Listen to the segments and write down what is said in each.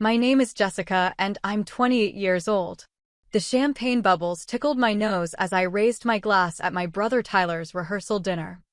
My name is Jessica, and I'm 28 years old. The champagne bubbles tickled my nose as I raised my glass at my brother Tyler's rehearsal dinner.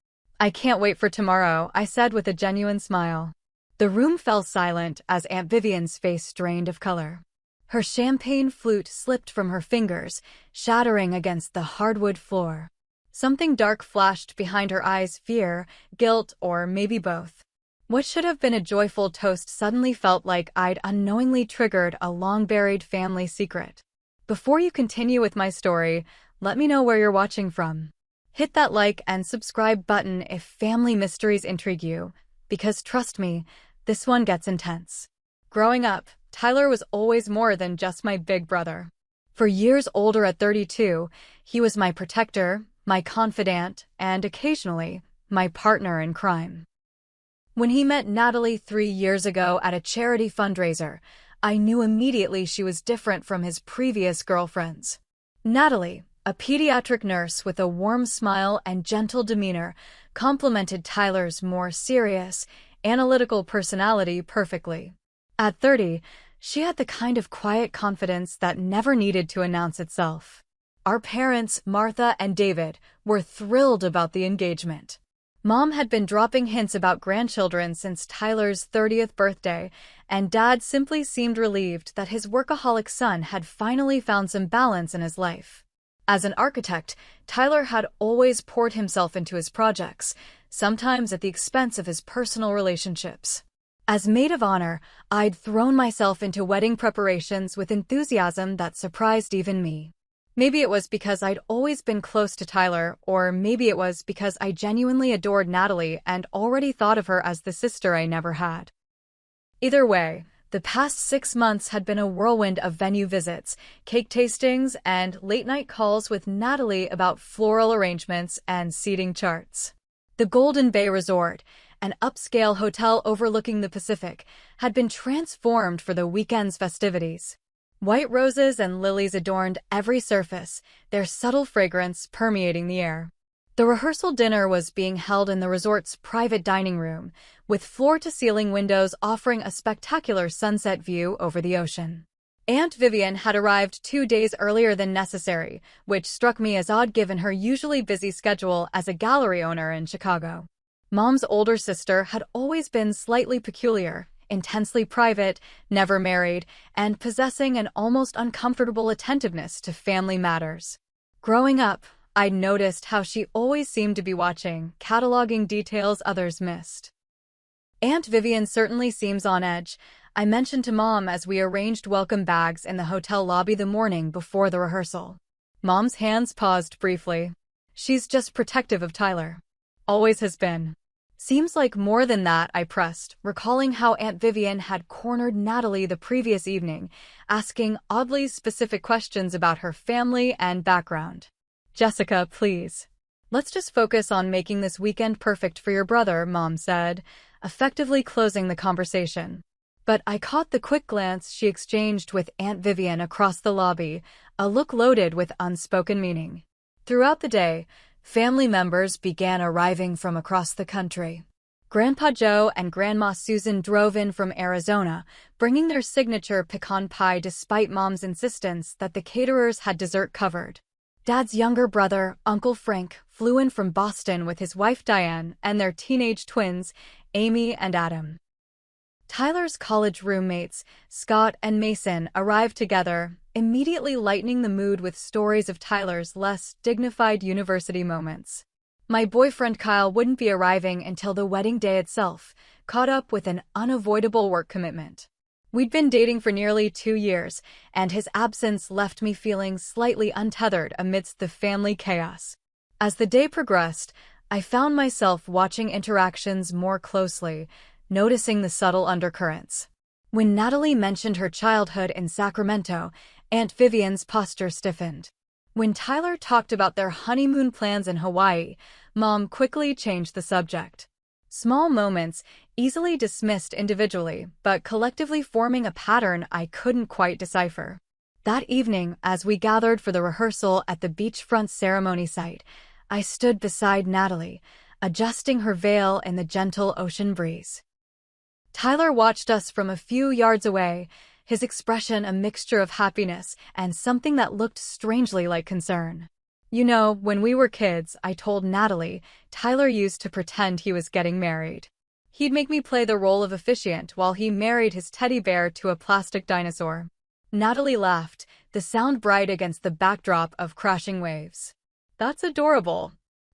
I can't wait for tomorrow, I said with a genuine smile. The room fell silent as Aunt Vivian's face drained of color. Her champagne flute slipped from her fingers, shattering against the hardwood floor. Something dark flashed behind her eyes, fear, guilt, or maybe both. What should have been a joyful toast suddenly felt like I'd unknowingly triggered a long-buried family secret. Before you continue with my story, let me know where you're watching from. Hit that like and subscribe button if family mysteries intrigue you, because trust me, this one gets intense. Growing up, Tyler was always more than just my big brother. For years older at 32, he was my protector, my confidant, and occasionally, my partner in crime. When he met Natalie 3 years ago at a charity fundraiser, I knew immediately she was different from his previous girlfriends. Natalie, a pediatric nurse with a warm smile and gentle demeanor, complemented Tyler's more serious, analytical personality perfectly. At 30, she had the kind of quiet confidence that never needed to announce itself. Our parents, Martha and David, were thrilled about the engagement. Mom had been dropping hints about grandchildren since Tyler's 30th birthday, and Dad simply seemed relieved that his workaholic son had finally found some balance in his life. As an architect, Tyler had always poured himself into his projects, sometimes at the expense of his personal relationships. As maid of honor, I'd thrown myself into wedding preparations with enthusiasm that surprised even me. Maybe it was because I'd always been close to Tyler, or maybe it was because I genuinely adored Natalie and already thought of her as the sister I never had. Either way, the past 6 months had been a whirlwind of venue visits, cake tastings, and late-night calls with Natalie about floral arrangements and seating charts. The Golden Bay Resort, an upscale hotel overlooking the Pacific, had been transformed for the weekend's festivities. White roses and lilies adorned every surface, their subtle fragrance permeating the air. The rehearsal dinner was being held in the resort's private dining room, with floor-to-ceiling windows offering a spectacular sunset view over the ocean. Aunt Vivian had arrived 2 days earlier than necessary, which struck me as odd given her usually busy schedule as a gallery owner in Chicago. Mom's older sister had always been slightly peculiar, intensely private, never married, and possessing an almost uncomfortable attentiveness to family matters. Growing up, I'd noticed how she always seemed to be watching, cataloging details others missed. Aunt Vivian certainly seems on edge, I mentioned to Mom as we arranged welcome bags in the hotel lobby the morning before the rehearsal. Mom's hands paused briefly. She's just protective of Tyler. Always has been. Seems like more than that, I pressed, recalling how Aunt Vivian had cornered Natalie the previous evening, asking oddly specific questions about her family and background. Jessica, please. Let's just focus on making this weekend perfect for your brother, Mom said, effectively closing the conversation. But I caught the quick glance she exchanged with Aunt Vivian across the lobby, a look loaded with unspoken meaning. Throughout the day, family members began arriving from across the country. Grandpa Joe and Grandma Susan drove in from Arizona, bringing their signature pecan pie despite Mom's insistence that the caterers had dessert covered. Dad's younger brother, Uncle Frank, flew in from Boston with his wife Diane and their teenage twins, Amy and Adam. Tyler's college roommates, Scott and Mason, arrived together, immediately lightening the mood with stories of Tyler's less dignified university moments. My boyfriend Kyle wouldn't be arriving until the wedding day itself, caught up with an unavoidable work commitment. We'd been dating for nearly 2 years, and his absence left me feeling slightly untethered amidst the family chaos. As the day progressed, I found myself watching interactions more closely, noticing the subtle undercurrents. When Natalie mentioned her childhood in Sacramento, Aunt Vivian's posture stiffened. When Tyler talked about their honeymoon plans in Hawaii, Mom quickly changed the subject. Small moments, easily dismissed individually, but collectively forming a pattern I couldn't quite decipher. That evening, as we gathered for the rehearsal at the beachfront ceremony site, I stood beside Natalie, adjusting her veil in the gentle ocean breeze. Tyler watched us from a few yards away, his expression a mixture of happiness and something that looked strangely like concern. You know, when we were kids, I told Natalie, Tyler used to pretend he was getting married. He'd make me play the role of officiant while he married his teddy bear to a plastic dinosaur. Natalie laughed, the sound bright against the backdrop of crashing waves. That's adorable.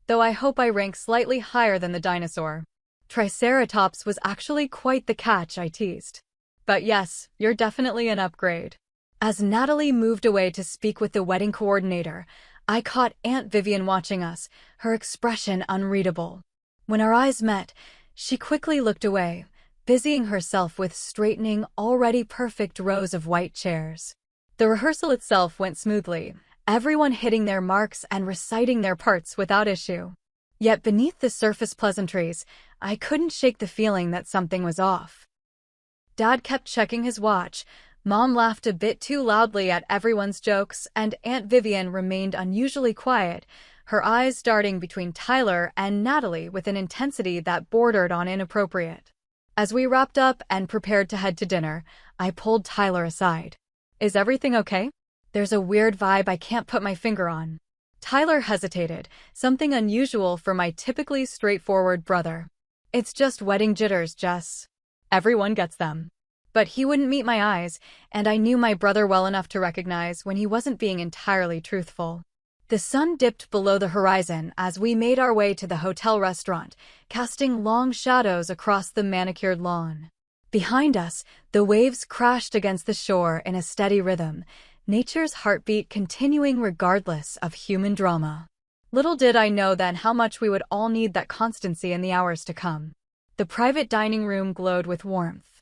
Though I hope I rank slightly higher than the dinosaur. Triceratops was actually quite the catch, I teased. But yes, you're definitely an upgrade. As Natalie moved away to speak with the wedding coordinator, I caught Aunt Vivian watching us, her expression unreadable. When our eyes met, she quickly looked away, busying herself with straightening already perfect rows of white chairs. The rehearsal itself went smoothly, everyone hitting their marks and reciting their parts without issue. Yet beneath the surface pleasantries, I couldn't shake the feeling that something was off. Dad kept checking his watch, Mom laughed a bit too loudly at everyone's jokes, and Aunt Vivian remained unusually quiet, her eyes darting between Tyler and Natalie with an intensity that bordered on inappropriate. As we wrapped up and prepared to head to dinner, I pulled Tyler aside. Is everything okay? There's a weird vibe I can't put my finger on. Tyler hesitated, something unusual for my typically straightforward brother. It's just wedding jitters, Jess. Everyone gets them. But he wouldn't meet my eyes, and I knew my brother well enough to recognize when he wasn't being entirely truthful. The sun dipped below the horizon as we made our way to the hotel restaurant, casting long shadows across the manicured lawn. Behind us, the waves crashed against the shore in a steady rhythm, nature's heartbeat continuing regardless of human drama. Little did I know then how much we would all need that constancy in the hours to come. The private dining room glowed with warmth.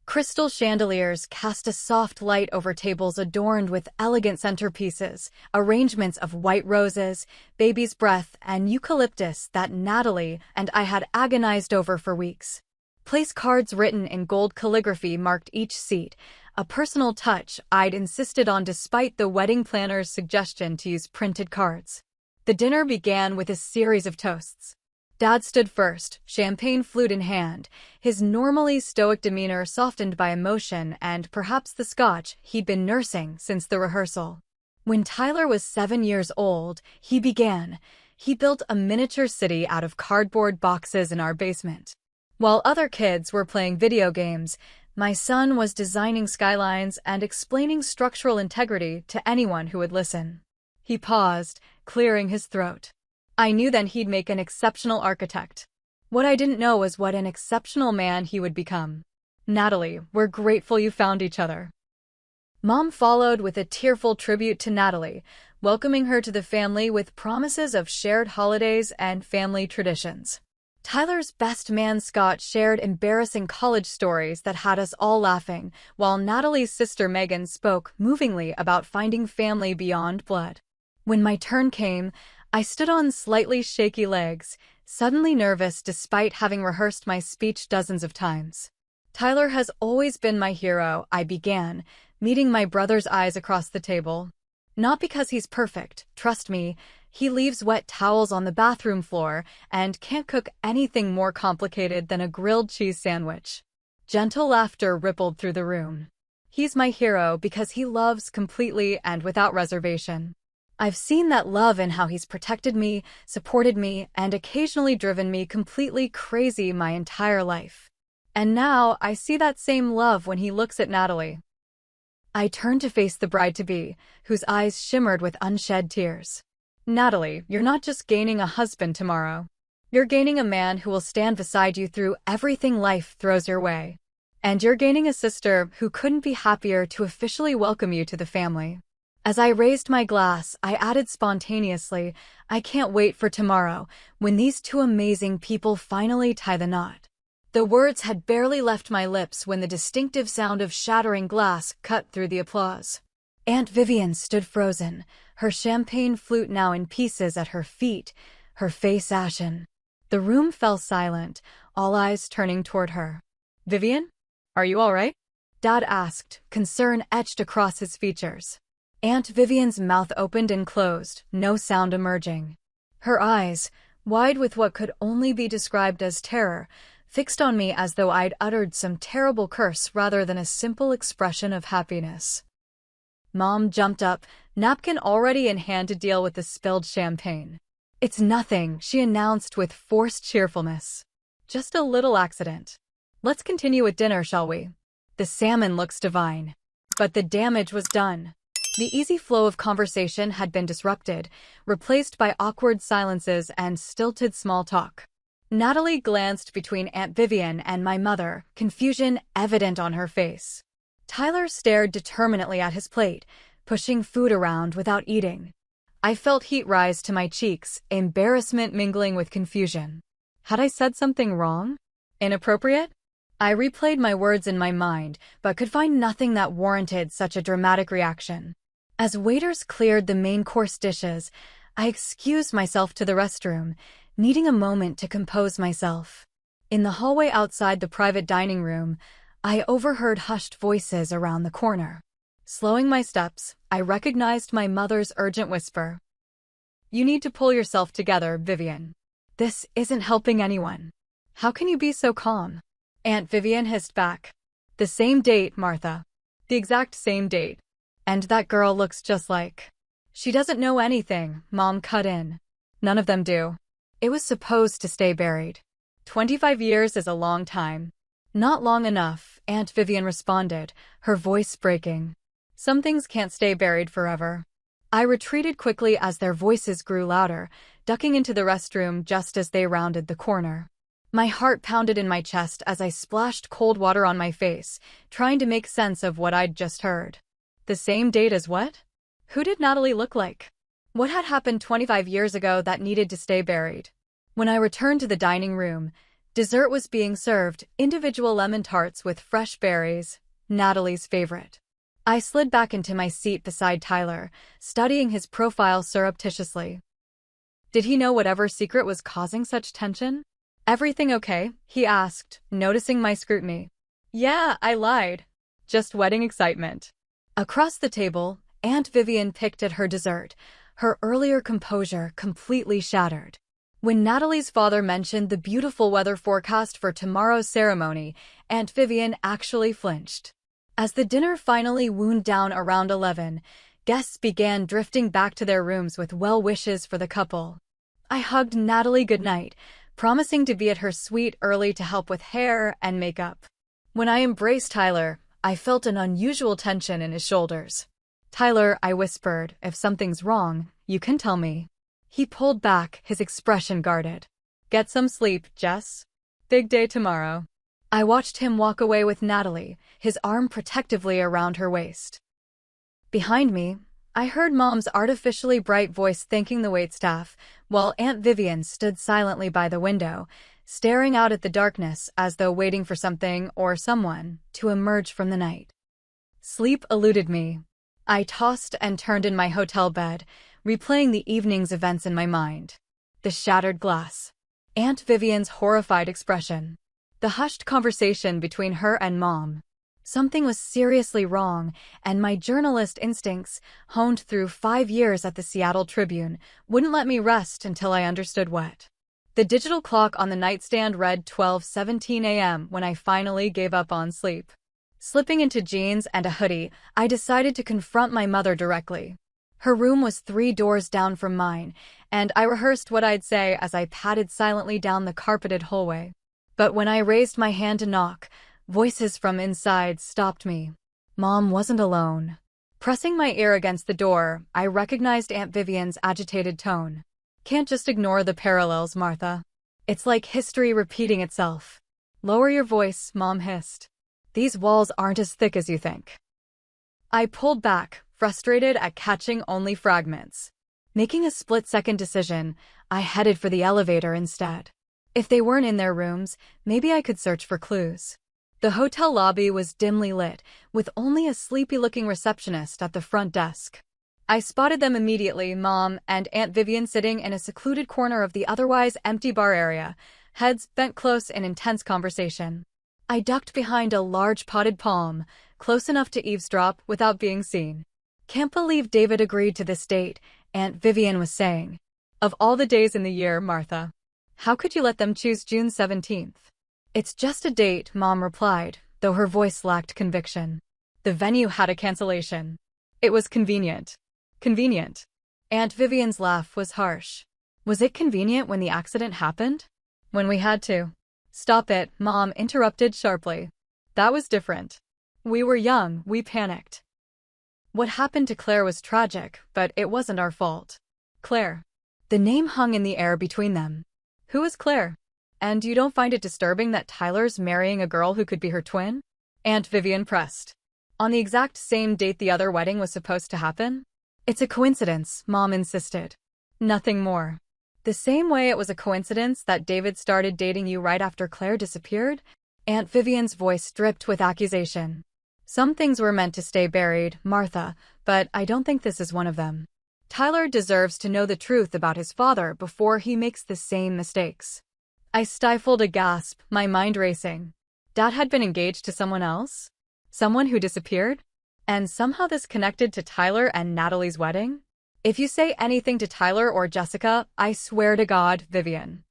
Crystal chandeliers cast a soft light over tables adorned with elegant centerpieces, arrangements of white roses, baby's breath, and eucalyptus that Natalie and I had agonized over for weeks. Place cards written in gold calligraphy marked each seat, a personal touch I'd insisted on despite the wedding planner's suggestion to use printed cards. The dinner began with a series of toasts. Dad stood first, champagne flute in hand, his normally stoic demeanor softened by emotion and perhaps the scotch he'd been nursing since the rehearsal. When Tyler was 7 years old, he began. He built a miniature city out of cardboard boxes in our basement. While other kids were playing video games, my son was designing skylines and explaining structural integrity to anyone who would listen. He paused, clearing his throat. I knew then he'd make an exceptional architect. What I didn't know was what an exceptional man he would become. Natalie, we're grateful you found each other. Mom followed with a tearful tribute to Natalie, welcoming her to the family with promises of shared holidays and family traditions. Tyler's best man Scott shared embarrassing college stories that had us all laughing, while Natalie's sister Megan spoke movingly about finding family beyond blood. When my turn came, I stood on slightly shaky legs, suddenly nervous despite having rehearsed my speech dozens of times. Tyler has always been my hero, I began, meeting my brother's eyes across the table. Not because he's perfect, trust me, he leaves wet towels on the bathroom floor and can't cook anything more complicated than a grilled cheese sandwich. Gentle laughter rippled through the room. He's my hero because he loves completely and without reservation. I've seen that love in how he's protected me, supported me, and occasionally driven me completely crazy my entire life. And now I see that same love when he looks at Natalie. I turned to face the bride-to-be, whose eyes shimmered with unshed tears. Natalie, you're not just gaining a husband tomorrow. You're gaining a man who will stand beside you through everything life throws your way. And you're gaining a sister who couldn't be happier to officially welcome you to the family. As I raised my glass, I added spontaneously, I can't wait for tomorrow, when these two amazing people finally tie the knot. The words had barely left my lips when the distinctive sound of shattering glass cut through the applause. Aunt Vivian stood frozen, her champagne flute now in pieces at her feet, her face ashen. The room fell silent, all eyes turning toward her. Vivian? Are you all right? Dad asked, concern etched across his features. Aunt Vivian's mouth opened and closed, no sound emerging. Her eyes, wide with what could only be described as terror, fixed on me as though I'd uttered some terrible curse rather than a simple expression of happiness. Mom jumped up, napkin already in hand to deal with the spilled champagne. "It's nothing," she announced with forced cheerfulness. "Just a little accident. Let's continue with dinner, shall we? The salmon looks divine." But the damage was done. The easy flow of conversation had been disrupted, replaced by awkward silences and stilted small talk. Natalie glanced between Aunt Vivian and my mother, confusion evident on her face. Tyler stared determinedly at his plate, pushing food around without eating. I felt heat rise to my cheeks, embarrassment mingling with confusion. Had I said something wrong? Inappropriate? I replayed my words in my mind, but could find nothing that warranted such a dramatic reaction. As waiters cleared the main course dishes, I excused myself to the restroom, needing a moment to compose myself. In the hallway outside the private dining room, I overheard hushed voices around the corner. Slowing my steps, I recognized my mother's urgent whisper. "You need to pull yourself together, Vivian. This isn't helping anyone. How can you be so calm?" Aunt Vivian hissed back. "The same date, Martha. The exact same date. And that girl looks just like..." "She doesn't know anything," Mom cut in. "None of them do. It was supposed to stay buried. 25 years is a long time." "Not long enough," Aunt Vivian responded, her voice breaking. "Some things can't stay buried forever." I retreated quickly as their voices grew louder, ducking into the restroom just as they rounded the corner. My heart pounded in my chest as I splashed cold water on my face, trying to make sense of what I'd just heard. The same date as what? Who did Natalie look like? What had happened 25 years ago that needed to stay buried? When I returned to the dining room, dessert was being served, individual lemon tarts with fresh berries, Natalie's favorite. I slid back into my seat beside Tyler, studying his profile surreptitiously. Did he know whatever secret was causing such tension? "Everything okay?" he asked, noticing my scrutiny. "Yeah, I lied. Just wedding excitement." Across the table, Aunt Vivian picked at her dessert, her earlier composure completely shattered. When Natalie's father mentioned the beautiful weather forecast for tomorrow's ceremony, Aunt Vivian actually flinched. As the dinner finally wound down around 11, guests began drifting back to their rooms with well wishes for the couple. I hugged Natalie goodnight, promising to be at her suite early to help with hair and makeup. When I embraced Tyler, I felt an unusual tension in his shoulders. "Tyler," I whispered, "if something's wrong, you can tell me." He pulled back, his expression guarded. "Get some sleep, Jess. Big day tomorrow." I watched him walk away with Natalie, his arm protectively around her waist. Behind me, I heard Mom's artificially bright voice thanking the waitstaff, while Aunt Vivian stood silently by the window, staring out at the darkness as though waiting for something or someone to emerge from the night. Sleep eluded me. I tossed and turned in my hotel bed, replaying the evening's events in my mind. The shattered glass. Aunt Vivian's horrified expression. The hushed conversation between her and Mom. Something was seriously wrong, and my journalist instincts, honed through 5 years at the Seattle Tribune, wouldn't let me rest until I understood what. The digital clock on the nightstand read 12:17 a.m. when I finally gave up on sleep. Slipping into jeans and a hoodie, I decided to confront my mother directly. Her room was 3 doors down from mine, and I rehearsed what I'd say as I padded silently down the carpeted hallway. But when I raised my hand to knock, voices from inside stopped me. Mom wasn't alone. Pressing my ear against the door, I recognized Aunt Vivian's agitated tone. "Can't just ignore the parallels, Martha. It's like history repeating itself." "Lower your voice," Mom hissed. "These walls aren't as thick as you think." I pulled back, frustrated at catching only fragments. Making a split-second decision, I headed for the elevator instead. If they weren't in their rooms, maybe I could search for clues. The hotel lobby was dimly lit, with only a sleepy-looking receptionist at the front desk. I spotted them immediately, Mom and Aunt Vivian sitting in a secluded corner of the otherwise empty bar area, heads bent close in intense conversation. I ducked behind a large potted palm, close enough to eavesdrop without being seen. "Can't believe David agreed to this date," Aunt Vivian was saying. "Of all the days in the year, Martha. How could you let them choose June 17th? It's just a date, Mom replied, though her voice lacked conviction. The venue had a cancellation. It was convenient. Convenient. Aunt Vivian's laugh was harsh. Was it convenient when the accident happened? When we had to. Stop it, Mom interrupted sharply. That was different. We were young, we panicked. What happened to Claire was tragic, but it wasn't our fault. Claire. The name hung in the air between them. Who is Claire? And you don't find it disturbing that Tyler's marrying a girl who could be her twin? Aunt Vivian pressed. On the exact same date the other wedding was supposed to happen? It's a coincidence, Mom insisted. Nothing more. The same way it was a coincidence that David started dating you right after Claire disappeared? Aunt Vivian's voice dripped with accusation. Some things were meant to stay buried, Martha, but I don't think this is one of them. Tyler deserves to know the truth about his father before he makes the same mistakes. I stifled a gasp, my mind racing. Dad had been engaged to someone else? Someone who disappeared? And somehow this connected to Tyler and Natalie's wedding? If you say anything to Tyler or Jessica, I swear to God, Vivian.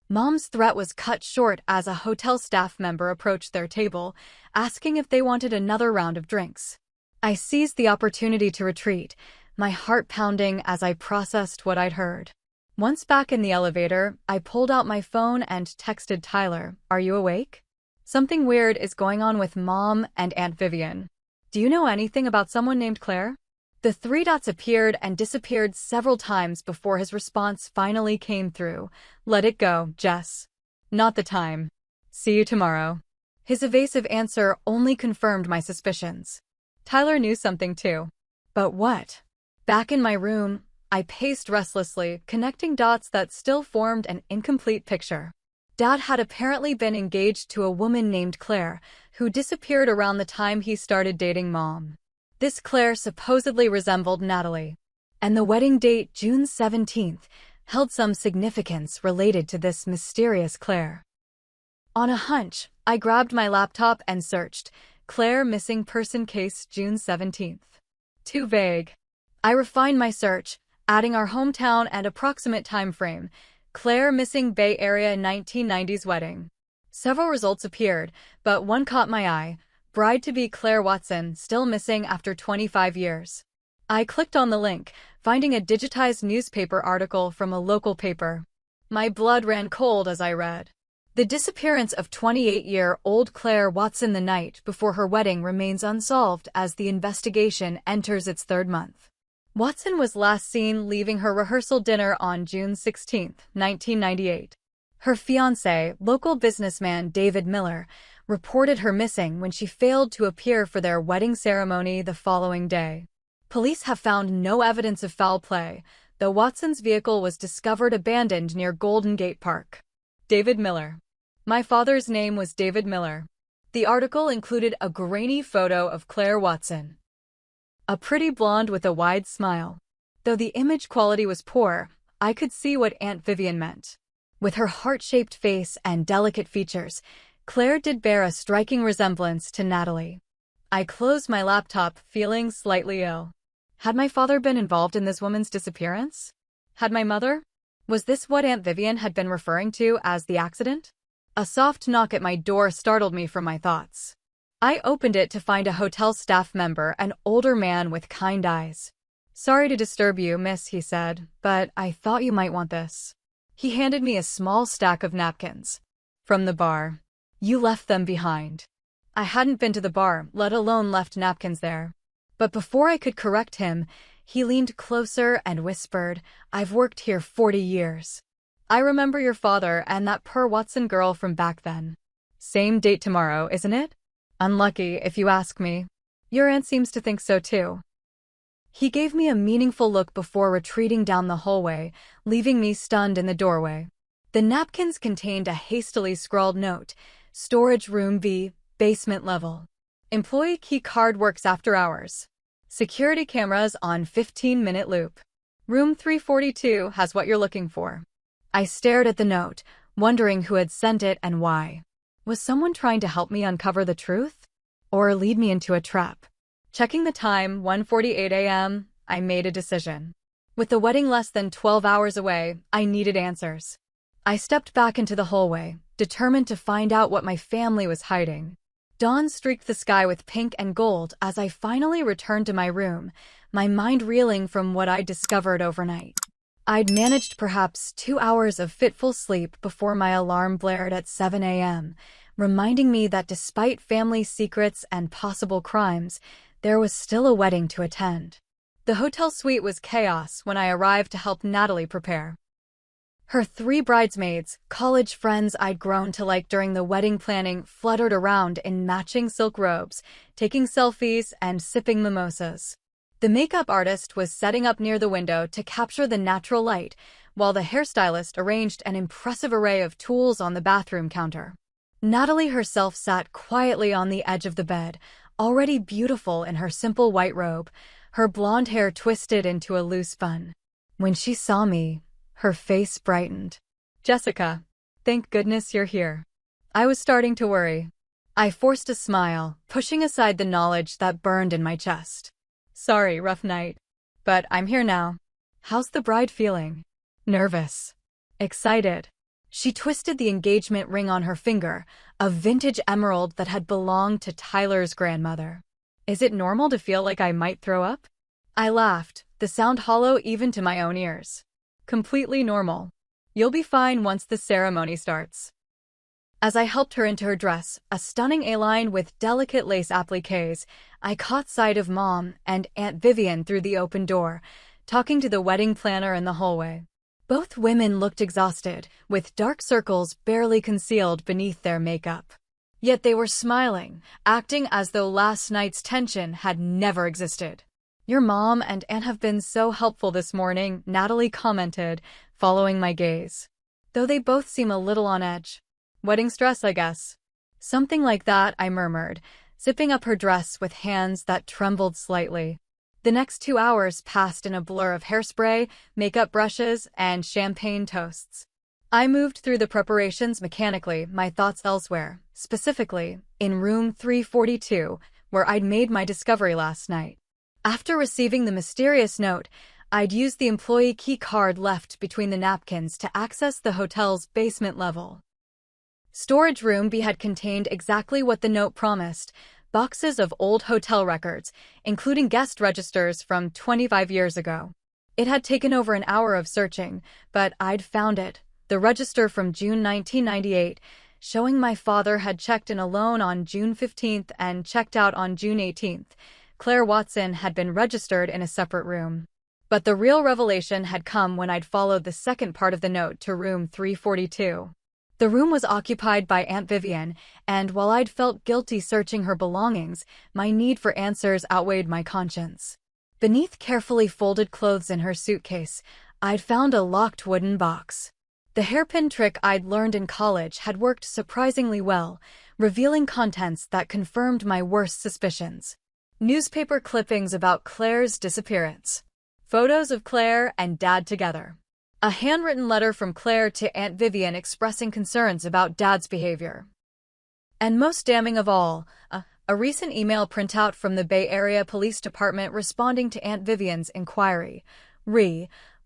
Mom's threat was cut short as a hotel staff member approached their table, asking if they wanted another round of drinks. I seized the opportunity to retreat, my heart pounding as I processed what I'd heard. Once back in the elevator, I pulled out my phone and texted Tyler, "Are you awake? Something weird is going on with Mom and Aunt Vivian. Do you know anything about someone named Claire?" The three dots appeared and disappeared several times before his response finally came through. "Let it go, Jess. Not the time. See you tomorrow." His evasive answer only confirmed my suspicions. Tyler knew something too. But what? Back in my room, I paced restlessly, connecting dots that still formed an incomplete picture. Dad had apparently been engaged to a woman named Claire, who disappeared around the time he started dating Mom. This Claire supposedly resembled Natalie. And the wedding date, June 17th, held some significance related to this mysterious Claire. On a hunch, I grabbed my laptop and searched, "Claire missing person case June 17th. Too vague. I refined my search, adding our hometown and approximate time frame. Claire missing Bay Area 1990s wedding. Several results appeared, but one caught my eye. Bride-to-be Claire Watson, still missing after 25 years. I clicked on the link, finding a digitized newspaper article from a local paper. My blood ran cold as I read. The disappearance of 28-year-old Claire Watson the night before her wedding remains unsolved as the investigation enters its third month. Watson was last seen leaving her rehearsal dinner on June 16, 1998. Her fiancé, local businessman David Miller, reported her missing when she failed to appear for their wedding ceremony the following day. Police have found no evidence of foul play, though Watson's vehicle was discovered abandoned near Golden Gate Park. David Miller. My father's name was David Miller. The article included a grainy photo of Claire Watson. A pretty blonde with a wide smile. Though the image quality was poor, I could see what Aunt Vivian meant. With her heart-shaped face and delicate features, Claire did bear a striking resemblance to Natalie. I closed my laptop, feeling slightly ill. Had my father been involved in this woman's disappearance? Had my mother? Was this what Aunt Vivian had been referring to as the accident? A soft knock at my door startled me from my thoughts. I opened it to find a hotel staff member, an older man with kind eyes. "Sorry to disturb you, miss," he said, "but I thought you might want this." He handed me a small stack of napkins. "From the bar. You left them behind." I hadn't been to the bar, let alone left napkins there. But before I could correct him, he leaned closer and whispered, "I've worked here 40 years. I remember your father and that poor Watson girl from back then. Same date tomorrow, isn't it? Unlucky, if you ask me. Your aunt seems to think so too." He gave me a meaningful look before retreating down the hallway, leaving me stunned in the doorway. The napkins contained a hastily scrawled note, "Storage room B, basement level. Employee key card works after hours. Security cameras on 15-minute loop. Room 342 has what you're looking for." I stared at the note, wondering who had sent it and why. Was someone trying to help me uncover the truth? Or lead me into a trap? Checking the time, 1:48 a.m., I made a decision. With the wedding less than 12 hours away, I needed answers. I stepped back into the hallway, determined to find out what my family was hiding. Dawn streaked the sky with pink and gold as I finally returned to my room, my mind reeling from what I'd discovered overnight. I'd managed perhaps 2 hours of fitful sleep before my alarm blared at 7 a.m., reminding me that despite family secrets and possible crimes, there was still a wedding to attend. The hotel suite was chaos when I arrived to help Natalie prepare. Her 3 bridesmaids, college friends I'd grown to like during the wedding planning, fluttered around in matching silk robes, taking selfies and sipping mimosas. The makeup artist was setting up near the window to capture the natural light, while the hairstylist arranged an impressive array of tools on the bathroom counter. Natalie herself sat quietly on the edge of the bed, already beautiful in her simple white robe, her blonde hair twisted into a loose bun. When she saw me, her face brightened. "Jessica, thank goodness you're here." I was starting to worry. I forced a smile, pushing aside the knowledge that burned in my chest. "Sorry, rough night. But I'm here now. How's the bride feeling?" "Nervous. Excited." She twisted the engagement ring on her finger, a vintage emerald that had belonged to Tyler's grandmother. "Is it normal to feel like I might throw up?" I laughed, the sound hollow even to my own ears. "Completely normal. You'll be fine once the ceremony starts." As I helped her into her dress, a stunning A-line with delicate lace appliques, I caught sight of Mom and Aunt Vivian through the open door, talking to the wedding planner in the hallway. Both women looked exhausted, with dark circles barely concealed beneath their makeup. Yet they were smiling, acting as though last night's tension had never existed. "Your mom and Aunt have been so helpful this morning," Natalie commented, following my gaze. "Though they both seem a little on edge. Wedding stress, I guess." "Something like that," I murmured, zipping up her dress with hands that trembled slightly. The next 2 hours passed in a blur of hairspray, makeup brushes, and champagne toasts. I moved through the preparations mechanically, my thoughts elsewhere, specifically in room 342, where I'd made my discovery last night. After receiving the mysterious note, I'd used the employee key card left between the napkins to access the hotel's basement level. Storage room B had contained exactly what the note promised: boxes of old hotel records, including guest registers from 25 years ago. It had taken over an hour of searching, but I'd found it, the register from June 1998, showing my father had checked in alone on June 15th and checked out on June 18th. Claire Watson had been registered in a separate room. But the real revelation had come when I'd followed the second part of the note to room 342. The room was occupied by Aunt Vivian, and while I'd felt guilty searching her belongings, my need for answers outweighed my conscience. Beneath carefully folded clothes in her suitcase, I'd found a locked wooden box. The hairpin trick I'd learned in college had worked surprisingly well, revealing contents that confirmed my worst suspicions. Newspaper clippings about Claire's disappearance. Photos of Claire and Dad together. A handwritten letter from Claire to Aunt Vivian expressing concerns about Dad's behavior. And most damning of all, a recent email printout from the Bay Area Police Department responding to Aunt Vivian's inquiry.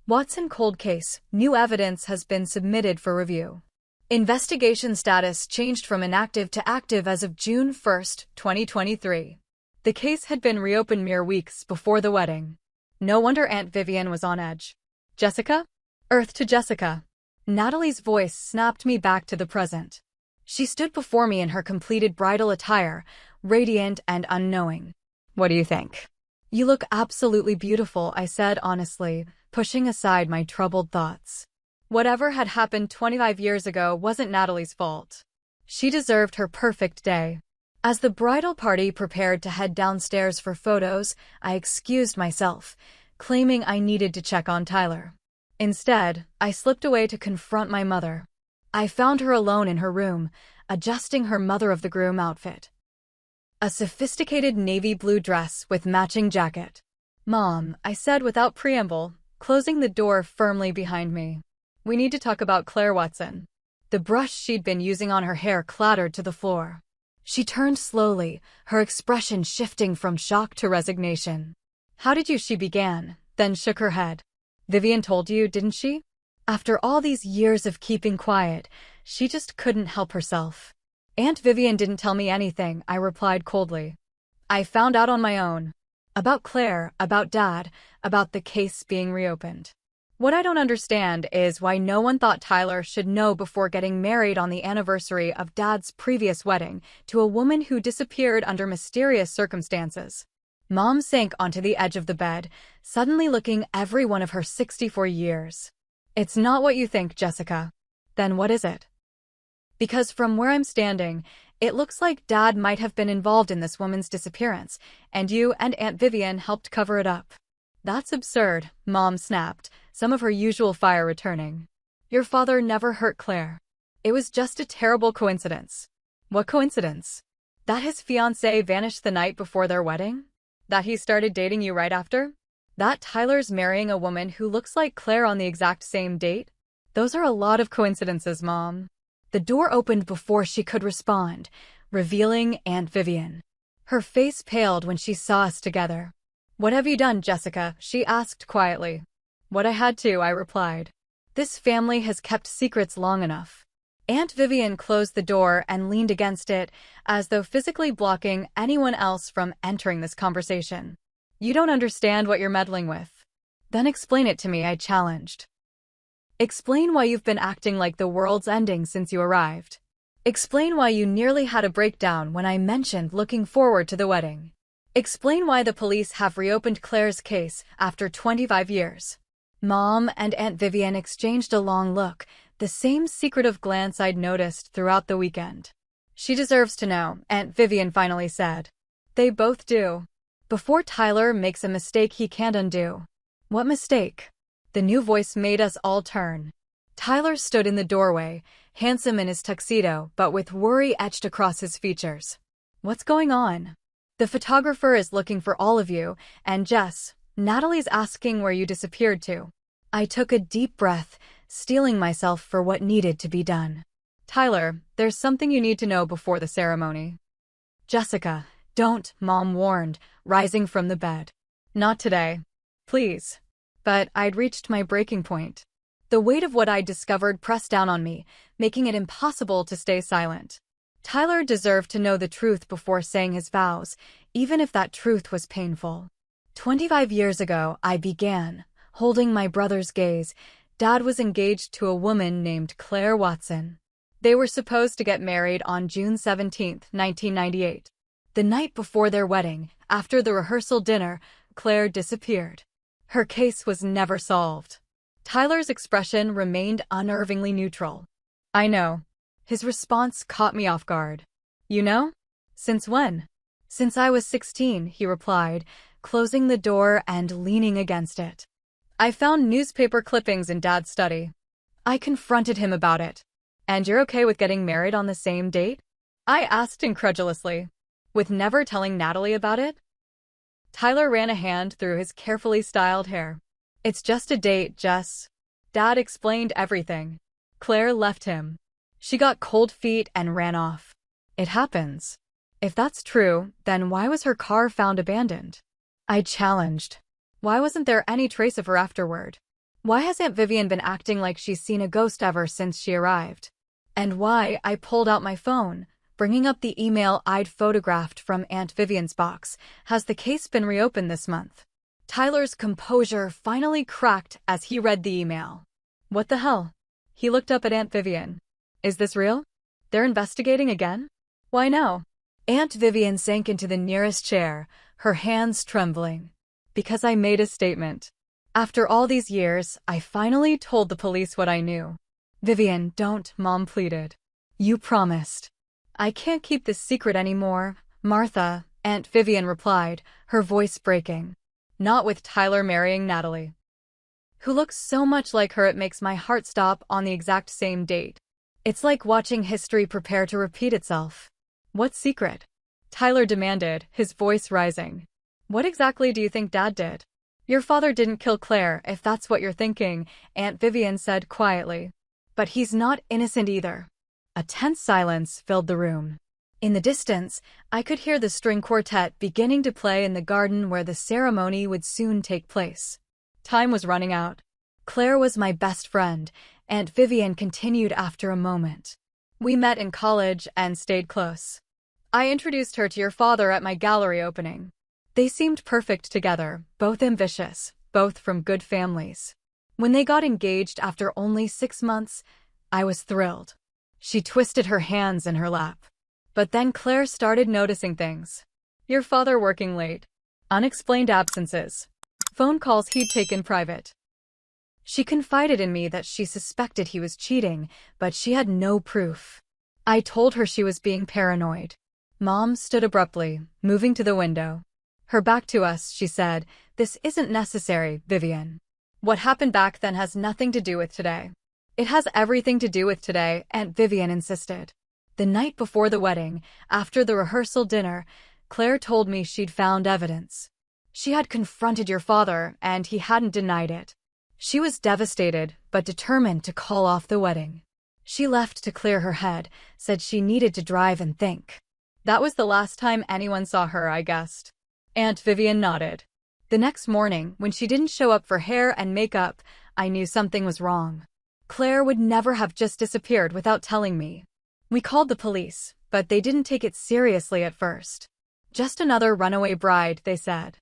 Watson cold case. New evidence has been submitted for review. Investigation status changed from inactive to active as of June 1, 2023. The case had been reopened mere weeks before the wedding. No wonder Aunt Vivian was on edge. "Jessica?" "Earth to Jessica." Natalie's voice snapped me back to the present. She stood before me in her completed bridal attire, radiant and unknowing. "What do you think?" "You look absolutely beautiful," I said honestly, pushing aside my troubled thoughts. Whatever had happened 25 years ago wasn't Natalie's fault. She deserved her perfect day. As the bridal party prepared to head downstairs for photos, I excused myself, claiming I needed to check on Tyler. Instead, I slipped away to confront my mother. I found her alone in her room, adjusting her mother-of-the-groom outfit. A sophisticated navy blue dress with matching jacket. "Mom," I said without preamble, closing the door firmly behind me. "We need to talk about Claire Watson." The brush she'd been using on her hair clattered to the floor. She turned slowly, her expression shifting from shock to resignation. "How did you?" she began, then shook her head. "Vivian told you, didn't she?" After all these years of keeping quiet, she just couldn't help herself. Aunt Vivian didn't tell me anything, I replied coldly. I found out on my own. About Claire, about Dad, about the case being reopened. What I don't understand is why no one thought Tyler should know before getting married on the anniversary of Dad's previous wedding to a woman who disappeared under mysterious circumstances. Mom sank onto the edge of the bed, suddenly looking every one of her 64 years. It's not what you think, Jessica. Then what is it? Because from where I'm standing, it looks like Dad might have been involved in this woman's disappearance, and you and Aunt Vivian helped cover it up. That's absurd, Mom snapped, some of her usual fire returning. Your father never hurt Claire. It was just a terrible coincidence. What coincidence? That his fiancée vanished the night before their wedding? That he started dating you right after? That Tyler's marrying a woman who looks like Claire on the exact same date? Those are a lot of coincidences, Mom. The door opened before she could respond, revealing Aunt Vivian. Her face paled when she saw us together. What have you done, Jessica? She asked quietly. What I had to, I replied. This family has kept secrets long enough. Aunt Vivian closed the door and leaned against it, as though physically blocking anyone else from entering this conversation. You don't understand what you're meddling with. Then explain it to me, I challenged. Explain why you've been acting like the world's ending since you arrived. Explain why you nearly had a breakdown when I mentioned looking forward to the wedding. Explain why the police have reopened Claire's case after 25 years. Mom and Aunt Vivian exchanged a long look, the same secretive glance I'd noticed throughout the weekend. She deserves to know, Aunt Vivian finally said. They both do. Before Tyler makes a mistake he can't undo. What mistake? The new voice made us all turn. Tyler stood in the doorway, handsome in his tuxedo, but with worry etched across his features. What's going on? The photographer is looking for all of you, and Jess, Natalie's asking where you disappeared to. I took a deep breath, steeling myself for what needed to be done. Tyler, there's something you need to know before the ceremony. Jessica, don't, Mom warned, rising from the bed. Not today. Please. But I'd reached my breaking point. The weight of what I'd discovered pressed down on me, making it impossible to stay silent. Tyler deserved to know the truth before saying his vows, even if that truth was painful. 25 years ago, I began, holding my brother's gaze. Dad was engaged to a woman named Claire Watson. They were supposed to get married on June 17, 1998. The night before their wedding, after the rehearsal dinner, Claire disappeared. Her case was never solved. Tyler's expression remained unnervingly neutral. I know. His response caught me off guard. You know? Since when? Since I was 16, he replied, closing the door and leaning against it. I found newspaper clippings in Dad's study. I confronted him about it. And you're okay with getting married on the same date? I asked incredulously. With never telling Natalie about it? Tyler ran a hand through his carefully styled hair. It's just a date, Jess. Dad explained everything. Claire left him. She got cold feet and ran off. It happens. If that's true, then why was her car found abandoned? I challenged. Why wasn't there any trace of her afterward? Why has Aunt Vivian been acting like she's seen a ghost ever since she arrived? And why? I pulled out my phone, bringing up the email I'd photographed from Aunt Vivian's box. Has the case been reopened this month? Tyler's composure finally cracked as he read the email. What the hell? He looked up at Aunt Vivian. Is this real? They're investigating again? Why no? Aunt Vivian sank into the nearest chair, her hands trembling. Because I made a statement. After all these years, I finally told the police what I knew. Vivian, don't, Mom pleaded. You promised. I can't keep this secret anymore, Martha, Aunt Vivian replied, her voice breaking. Not with Tyler marrying Natalie, who looks so much like her it makes my heart stop on the exact same date. It's like watching history prepare to repeat itself. What secret? Tyler demanded, his voice rising. What exactly do you think Dad did? Your father didn't kill Claire, if that's what you're thinking, Aunt Vivian said quietly. But he's not innocent either. A tense silence filled the room. In the distance, I could hear the string quartet beginning to play in the garden where the ceremony would soon take place. Time was running out. Claire was my best friend, Aunt Vivian continued after a moment. We met in college and stayed close. I introduced her to your father at my gallery opening. They seemed perfect together, both ambitious, both from good families. When they got engaged after only 6 months, I was thrilled. She twisted her hands in her lap. But then Claire started noticing things. Your father working late. Unexplained absences. Phone calls he'd taken private. She confided in me that she suspected he was cheating, but she had no proof. I told her she was being paranoid. Mom stood abruptly, moving to the window. Her back to us, she said, "This isn't necessary, Vivian. What happened back then has nothing to do with today." "It has everything to do with today," Aunt Vivian insisted. The night before the wedding, after the rehearsal dinner, Claire told me she'd found evidence. She had confronted your father, and he hadn't denied it. She was devastated, but determined to call off the wedding. She left to clear her head, said she needed to drive and think. That was the last time anyone saw her, I guessed. Aunt Vivian nodded. The next morning, when she didn't show up for hair and makeup, I knew something was wrong. Claire would never have just disappeared without telling me. We called the police, but they didn't take it seriously at first. Just another runaway bride, they said.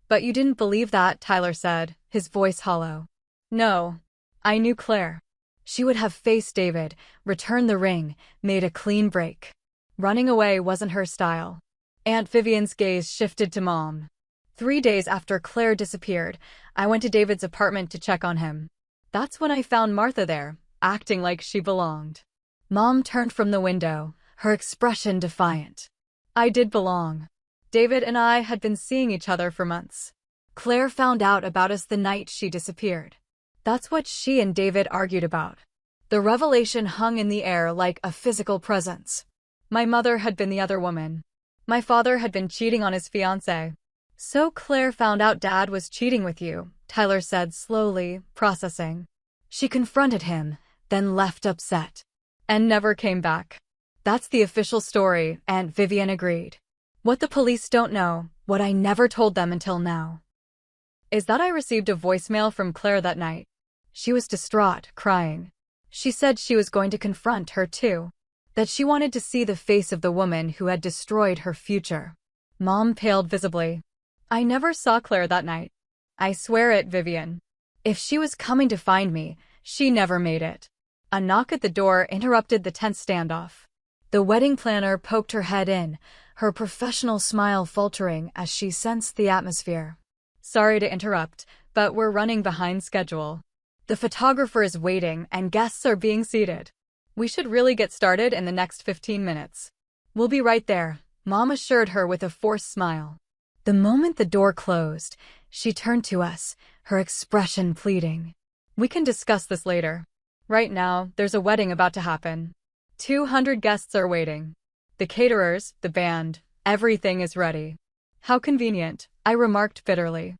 But you didn't believe that, Tyler said, his voice hollow. No. I knew Claire. She would have faced David, returned the ring, made a clean break. Running away wasn't her style. Aunt Vivian's gaze shifted to Mom. 3 days after Claire disappeared, I went to David's apartment to check on him. That's when I found Martha there, acting like she belonged. Mom turned from the window, her expression defiant. I did belong. David and I had been seeing each other for months. Claire found out about us the night she disappeared. That's what she and David argued about. The revelation hung in the air like a physical presence. My mother had been the other woman. My father had been cheating on his fiancée. So Claire found out Dad was cheating with you, Tyler said slowly, processing. She confronted him, then left upset. And never came back. That's the official story, Aunt Vivian agreed. What the police don't know, what I never told them until now, is that I received a voicemail from Claire that night. She was distraught, crying. She said she was going to confront her too. That she wanted to see the face of the woman who had destroyed her future. Mom paled visibly. I never saw Claire that night. I swear it, Vivian. If she was coming to find me, she never made it. A knock at the door interrupted the tense standoff. The wedding planner poked her head in, her professional smile faltering as she sensed the atmosphere. Sorry to interrupt, but we're running behind schedule. The photographer is waiting and guests are being seated. We should really get started in the next 15 minutes. We'll be right there, Mom assured her with a forced smile. The moment the door closed, she turned to us, her expression pleading. We can discuss this later. Right now, there's a wedding about to happen. 200 guests are waiting. The caterers, the band, everything is ready. How convenient, I remarked bitterly.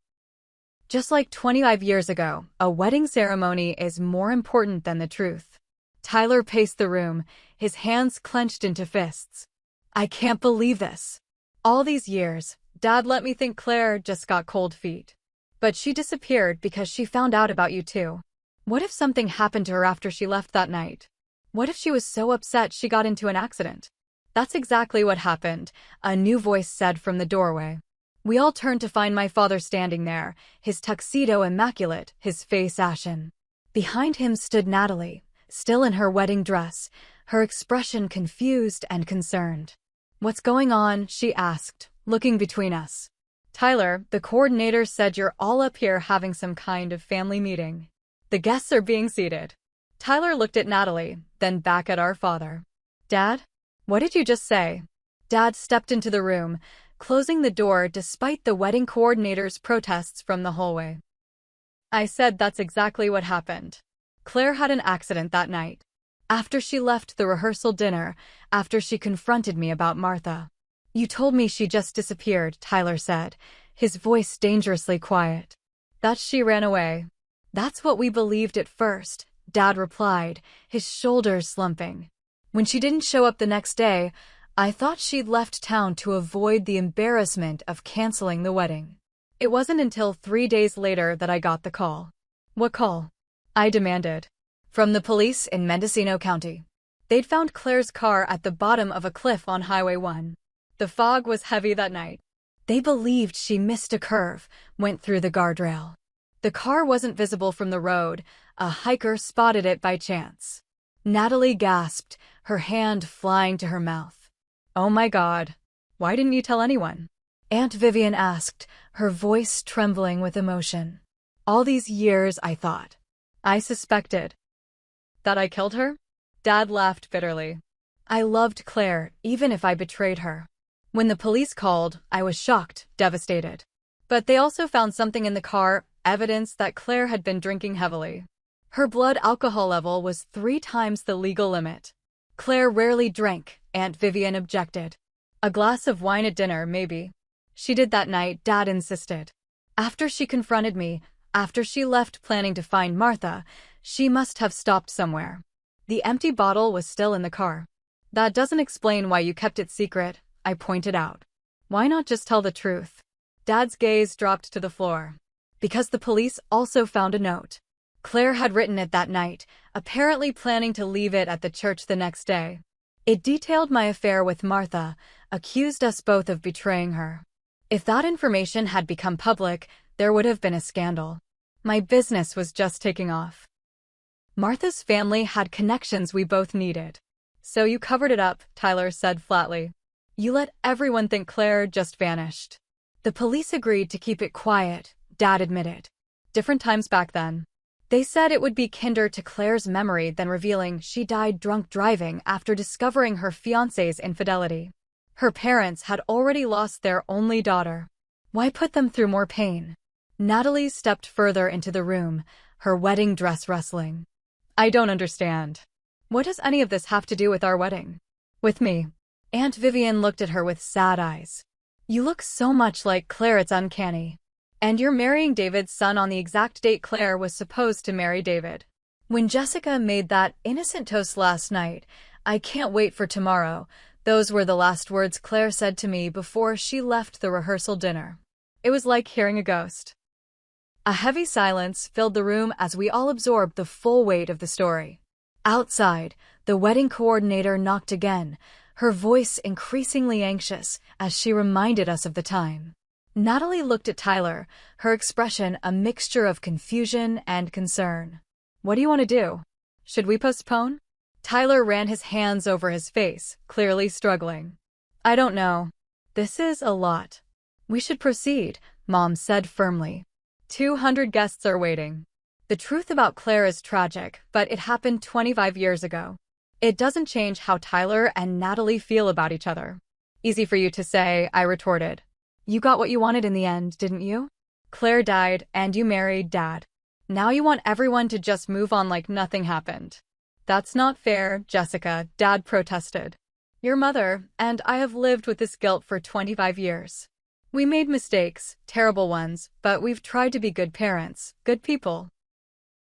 Just like 25 years ago, a wedding ceremony is more important than the truth. Tyler paced the room, his hands clenched into fists. I can't believe this. All these years, Dad let me think Claire just got cold feet. But she disappeared because she found out about you too. What if something happened to her after she left that night? What if she was so upset she got into an accident? That's exactly what happened, a new voice said from the doorway. We all turned to find my father standing there, his tuxedo immaculate, his face ashen. Behind him stood Natalie, still in her wedding dress, her expression confused and concerned. What's going on? She asked, looking between us. Tyler, the coordinator said you're all up here having some kind of family meeting. The guests are being seated. Tyler looked at Natalie, then back at our father. Dad? What did you just say? Dad stepped into the room, closing the door despite the wedding coordinator's protests from the hallway. I said that's exactly what happened. Claire had an accident that night. After she left the rehearsal dinner, after she confronted me about Martha. You told me she just disappeared, Tyler said, his voice dangerously quiet. That she ran away. That's what we believed at first, Dad replied, his shoulders slumping. When she didn't show up the next day, I thought she'd left town to avoid the embarrassment of canceling the wedding. It wasn't until 3 days later that I got the call. What call? I demanded. From the police in Mendocino County. They'd found Claire's car at the bottom of a cliff on Highway 1. The fog was heavy that night. They believed she missed a curve, went through the guardrail. The car wasn't visible from the road. A hiker spotted it by chance. Natalie gasped, her hand flying to her mouth. Oh my God. Why didn't you tell anyone? Aunt Vivian asked, her voice trembling with emotion. All these years, I thought. I suspected. That I killed her? Dad laughed bitterly. I loved Claire, even if I betrayed her. When the police called, I was shocked, devastated. But they also found something in the car, evidence that Claire had been drinking heavily. Her blood alcohol level was 3 times the legal limit. Claire rarely drank, Aunt Vivian objected. A glass of wine at dinner, maybe. She did that night, Dad insisted. After she confronted me, after she left planning to find Martha, she must have stopped somewhere. The empty bottle was still in the car. That doesn't explain why you kept it secret, I pointed out. Why not just tell the truth? Dad's gaze dropped to the floor. Because the police also found a note. Claire had written it that night, apparently planning to leave it at the church the next day. It detailed my affair with Martha, accused us both of betraying her. If that information had become public, there would have been a scandal. My business was just taking off. Martha's family had connections we both needed. So you covered it up, Tyler said flatly. You let everyone think Claire just vanished. The police agreed to keep it quiet, Dad admitted. Different times back then. They said it would be kinder to Claire's memory than revealing she died drunk driving after discovering her fiancé's infidelity. Her parents had already lost their only daughter. Why put them through more pain? Natalie stepped further into the room, her wedding dress rustling. I don't understand. What does any of this have to do with our wedding? With me? Aunt Vivian looked at her with sad eyes. You look so much like Claire, it's uncanny. And you're marrying David's son on the exact date Claire was supposed to marry David. When Jessica made that innocent toast last night, I can't wait for tomorrow, those were the last words Claire said to me before she left the rehearsal dinner. It was like hearing a ghost. A heavy silence filled the room as we all absorbed the full weight of the story. Outside, the wedding coordinator knocked again, her voice increasingly anxious as she reminded us of the time. Natalie looked at Tyler, her expression a mixture of confusion and concern. What do you want to do? Should we postpone? Tyler ran his hands over his face, clearly struggling. I don't know. This is a lot. We should proceed, Mom said firmly. 200 guests are waiting. The truth about Claire is tragic, but it happened 25 years ago. It doesn't change how Tyler and Natalie feel about each other. Easy for you to say, I retorted. You got what you wanted in the end, didn't you? Claire died, and you married Dad. Now you want everyone to just move on like nothing happened. That's not fair, Jessica, Dad protested. Your mother and I have lived with this guilt for 25 years. We made mistakes, terrible ones, but we've tried to be good parents, good people.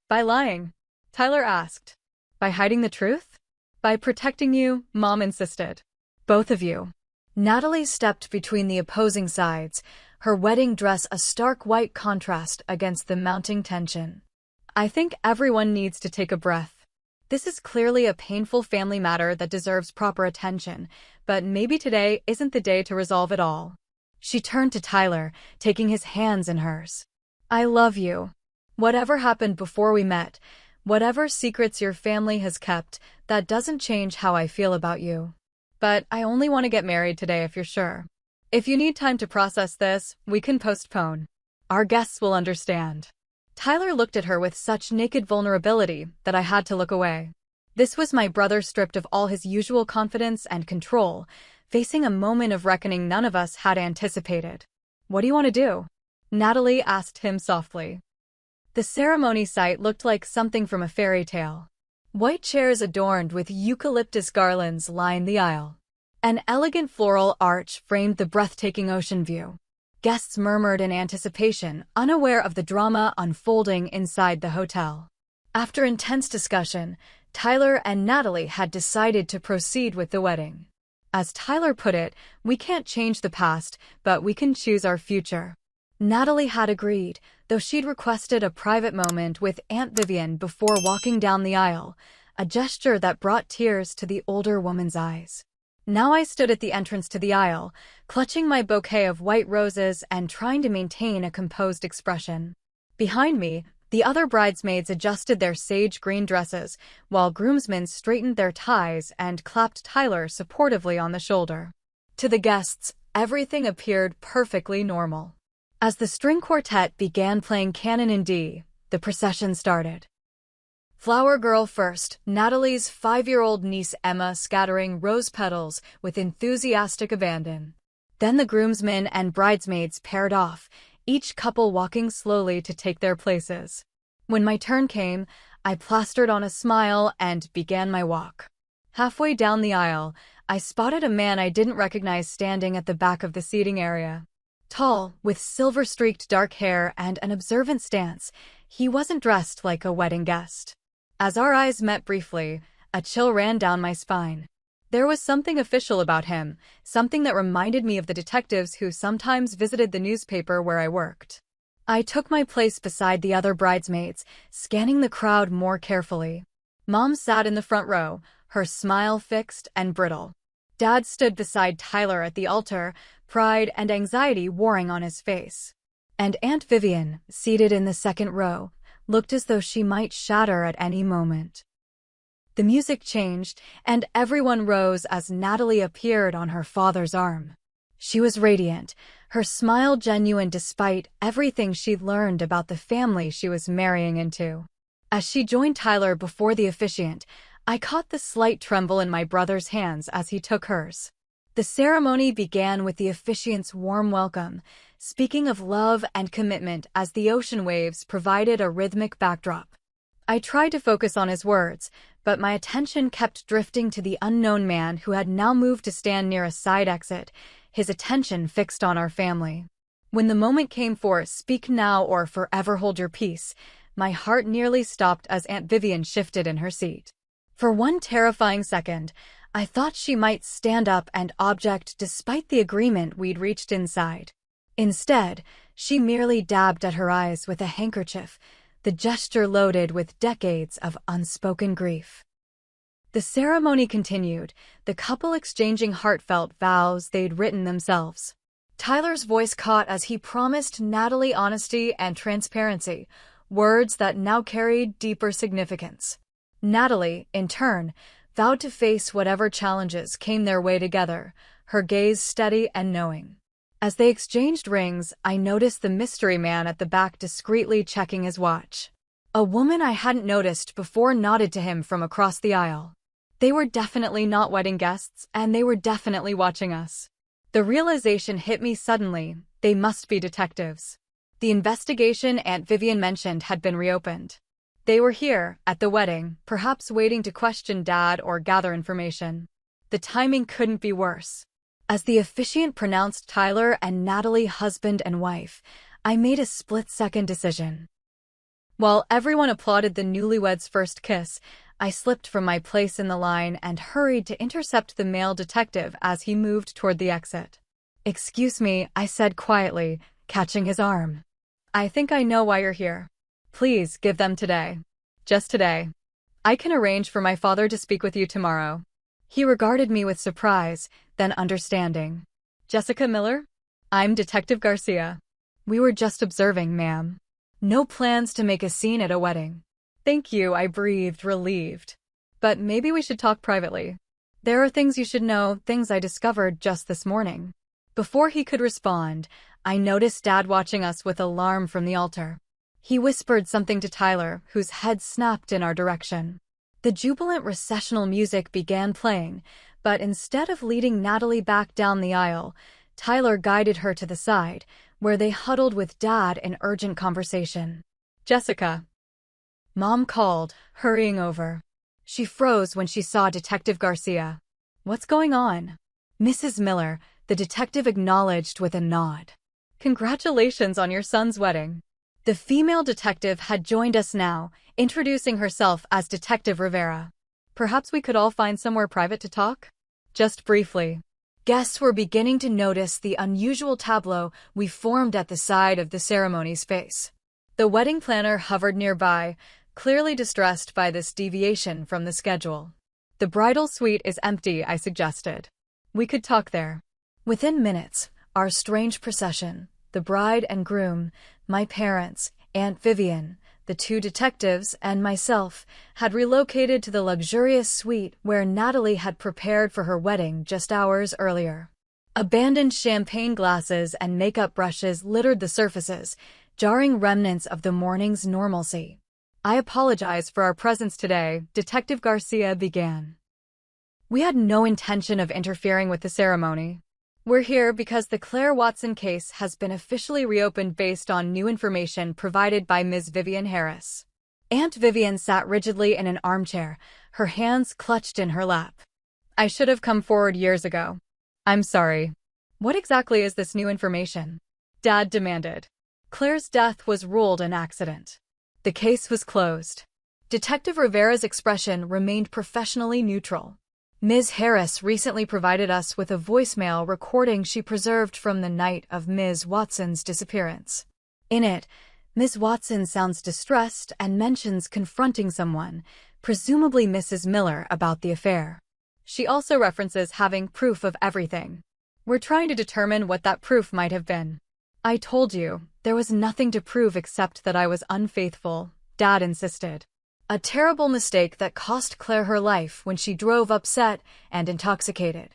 By lying? Tyler asked. By hiding the truth? By protecting you, Mom insisted. Both of you. Natalie stepped between the opposing sides, her wedding dress a stark white contrast against the mounting tension. I think everyone needs to take a breath. This is clearly a painful family matter that deserves proper attention, but maybe today isn't the day to resolve it all. She turned to Tyler, taking his hands in hers. I love you. Whatever happened before we met, whatever secrets your family has kept, that doesn't change how I feel about you. But I only want to get married today if you're sure. If you need time to process this, we can postpone. Our guests will understand. Tyler looked at her with such naked vulnerability that I had to look away. This was my brother stripped of all his usual confidence and control, facing a moment of reckoning none of us had anticipated. What do you want to do? Natalie asked him softly. The ceremony site looked like something from a fairy tale. White chairs adorned with eucalyptus garlands lined the aisle. An elegant floral arch framed the breathtaking ocean view. Guests murmured in anticipation, unaware of the drama unfolding inside the hotel. After intense discussion, Tyler and Natalie had decided to proceed with the wedding. As Tyler put it, we can't change the past, but we can choose our future. Natalie had agreed, though she'd requested a private moment with Aunt Vivian before walking down the aisle, a gesture that brought tears to the older woman's eyes. Now I stood at the entrance to the aisle, clutching my bouquet of white roses and trying to maintain a composed expression. Behind me, the other bridesmaids adjusted their sage green dresses, while groomsmen straightened their ties and clapped Tyler supportively on the shoulder. To the guests, everything appeared perfectly normal. As the string quartet began playing Canon in D, the procession started. Flower girl first, Natalie's 5-year-old niece Emma scattering rose petals with enthusiastic abandon. Then the groomsmen and bridesmaids paired off, each couple walking slowly to take their places. When my turn came, I plastered on a smile and began my walk. Halfway down the aisle, I spotted a man I didn't recognize standing at the back of the seating area. Tall, with silver-streaked dark hair and an observant stance, he wasn't dressed like a wedding guest. As our eyes met briefly, a chill ran down my spine. There was something official about him, something that reminded me of the detectives who sometimes visited the newspaper where I worked. I took my place beside the other bridesmaids, scanning the crowd more carefully. Mom sat in the front row, her smile fixed and brittle. Dad stood beside Tyler at the altar, pride and anxiety warring on his face. And Aunt Vivian, seated in the second row, looked as though she might shatter at any moment. The music changed, and everyone rose as Natalie appeared on her father's arm. She was radiant, her smile genuine despite everything she'd learned about the family she was marrying into. As she joined Tyler before the officiant, I caught the slight tremble in my brother's hands as he took hers. The ceremony began with the officiant's warm welcome, speaking of love and commitment as the ocean waves provided a rhythmic backdrop. I tried to focus on his words, but my attention kept drifting to the unknown man who had now moved to stand near a side exit, his attention fixed on our family. When the moment came for "Speak now or forever hold your peace," my heart nearly stopped as Aunt Vivian shifted in her seat. For one terrifying second, I thought she might stand up and object despite the agreement we'd reached inside. Instead, she merely dabbed at her eyes with a handkerchief, the gesture loaded with decades of unspoken grief. The ceremony continued, the couple exchanging heartfelt vows they'd written themselves. Tyler's voice caught as he promised Natalie honesty and transparency, words that now carried deeper significance. Natalie, in turn, vowed to face whatever challenges came their way together, her gaze steady and knowing. As they exchanged rings, I noticed the mystery man at the back discreetly checking his watch. A woman I hadn't noticed before nodded to him from across the aisle. They were definitely not wedding guests, and they were definitely watching us. The realization hit me suddenly, they must be detectives. The investigation Aunt Vivian mentioned had been reopened. They were here, at the wedding, perhaps waiting to question Dad or gather information. The timing couldn't be worse. As the officiant pronounced Tyler and Natalie husband and wife, I made a split-second decision. While everyone applauded the newlyweds' first kiss, I slipped from my place in the line and hurried to intercept the male detective as he moved toward the exit. "Excuse me," I said quietly, catching his arm. "I think I know why you're here. Please give them today. Just today. I can arrange for my father to speak with you tomorrow." He regarded me with surprise, then understanding. "Jessica Miller? I'm Detective Garcia. We were just observing, ma'am. No plans to make a scene at a wedding." "Thank you," I breathed, relieved. "But maybe we should talk privately. There are things you should know, things I discovered just this morning." Before he could respond, I noticed Dad watching us with alarm from the altar. He whispered something to Tyler, whose head snapped in our direction. The jubilant recessional music began playing, but instead of leading Natalie back down the aisle, Tyler guided her to the side, where they huddled with Dad in urgent conversation. "Jessica," Mom called, hurrying over. She froze when she saw Detective Garcia. "What's going on?" "Mrs. Miller," the detective acknowledged with a nod. "Congratulations on your son's wedding." The female detective had joined us now, introducing herself as Detective Rivera. "Perhaps we could all find somewhere private to talk?" "Just briefly." Guests were beginning to notice the unusual tableau we formed at the side of the ceremony's face. The wedding planner hovered nearby, clearly distressed by this deviation from the schedule. "The bridal suite is empty," I suggested. "We could talk there." Within minutes, our strange procession, the bride and groom, my parents, Aunt Vivian, the two detectives, and myself, had relocated to the luxurious suite where Natalie had prepared for her wedding just hours earlier. Abandoned champagne glasses and makeup brushes littered the surfaces, jarring remnants of the morning's normalcy. "I apologize for our presence today," Detective Garcia began. "We had no intention of interfering with the ceremony. We're here because the Claire Watson case has been officially reopened based on new information provided by Ms. Vivian Harris." Aunt Vivian sat rigidly in an armchair, her hands clutched in her lap. "I should have come forward years ago. I'm sorry. What exactly is this new information?" Dad demanded. "Claire's death was ruled an accident. The case was closed." Detective Rivera's expression remained professionally neutral. "Ms. Harris recently provided us with a voicemail recording she preserved from the night of Ms. Watson's disappearance. In it, Ms. Watson sounds distressed and mentions confronting someone, presumably Mrs. Miller, about the affair. She also references having proof of everything. We're trying to determine what that proof might have been." "I told you, there was nothing to prove except that I was unfaithful," Dad insisted. "A terrible mistake that cost Claire her life when she drove upset and intoxicated."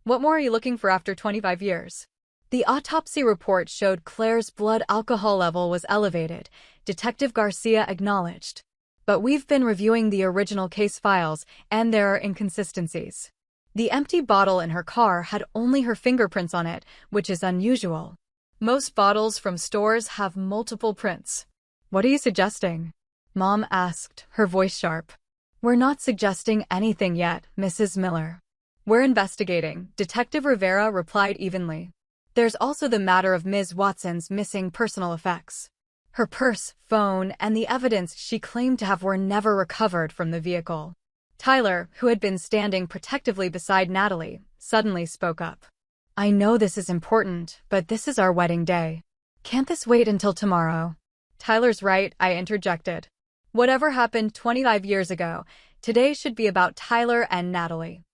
"What more are you looking for after 25 years? "The autopsy report showed Claire's blood alcohol level was elevated," Detective Garcia acknowledged. "But we've been reviewing the original case files, and there are inconsistencies. The empty bottle in her car had only her fingerprints on it, which is unusual. Most bottles from stores have multiple prints." "What are you suggesting?" Mom asked, her voice sharp. "We're not suggesting anything yet, Mrs. Miller. We're investigating," Detective Rivera replied evenly. "There's also the matter of Ms. Watson's missing personal effects. Her purse, phone, and the evidence she claimed to have were never recovered from the vehicle." Tyler, who had been standing protectively beside Natalie, suddenly spoke up. "I know this is important, but this is our wedding day. Can't this wait until tomorrow?" "Tyler's right," I interjected. "Whatever happened 25 years ago, today should be about Tyler and Natalie."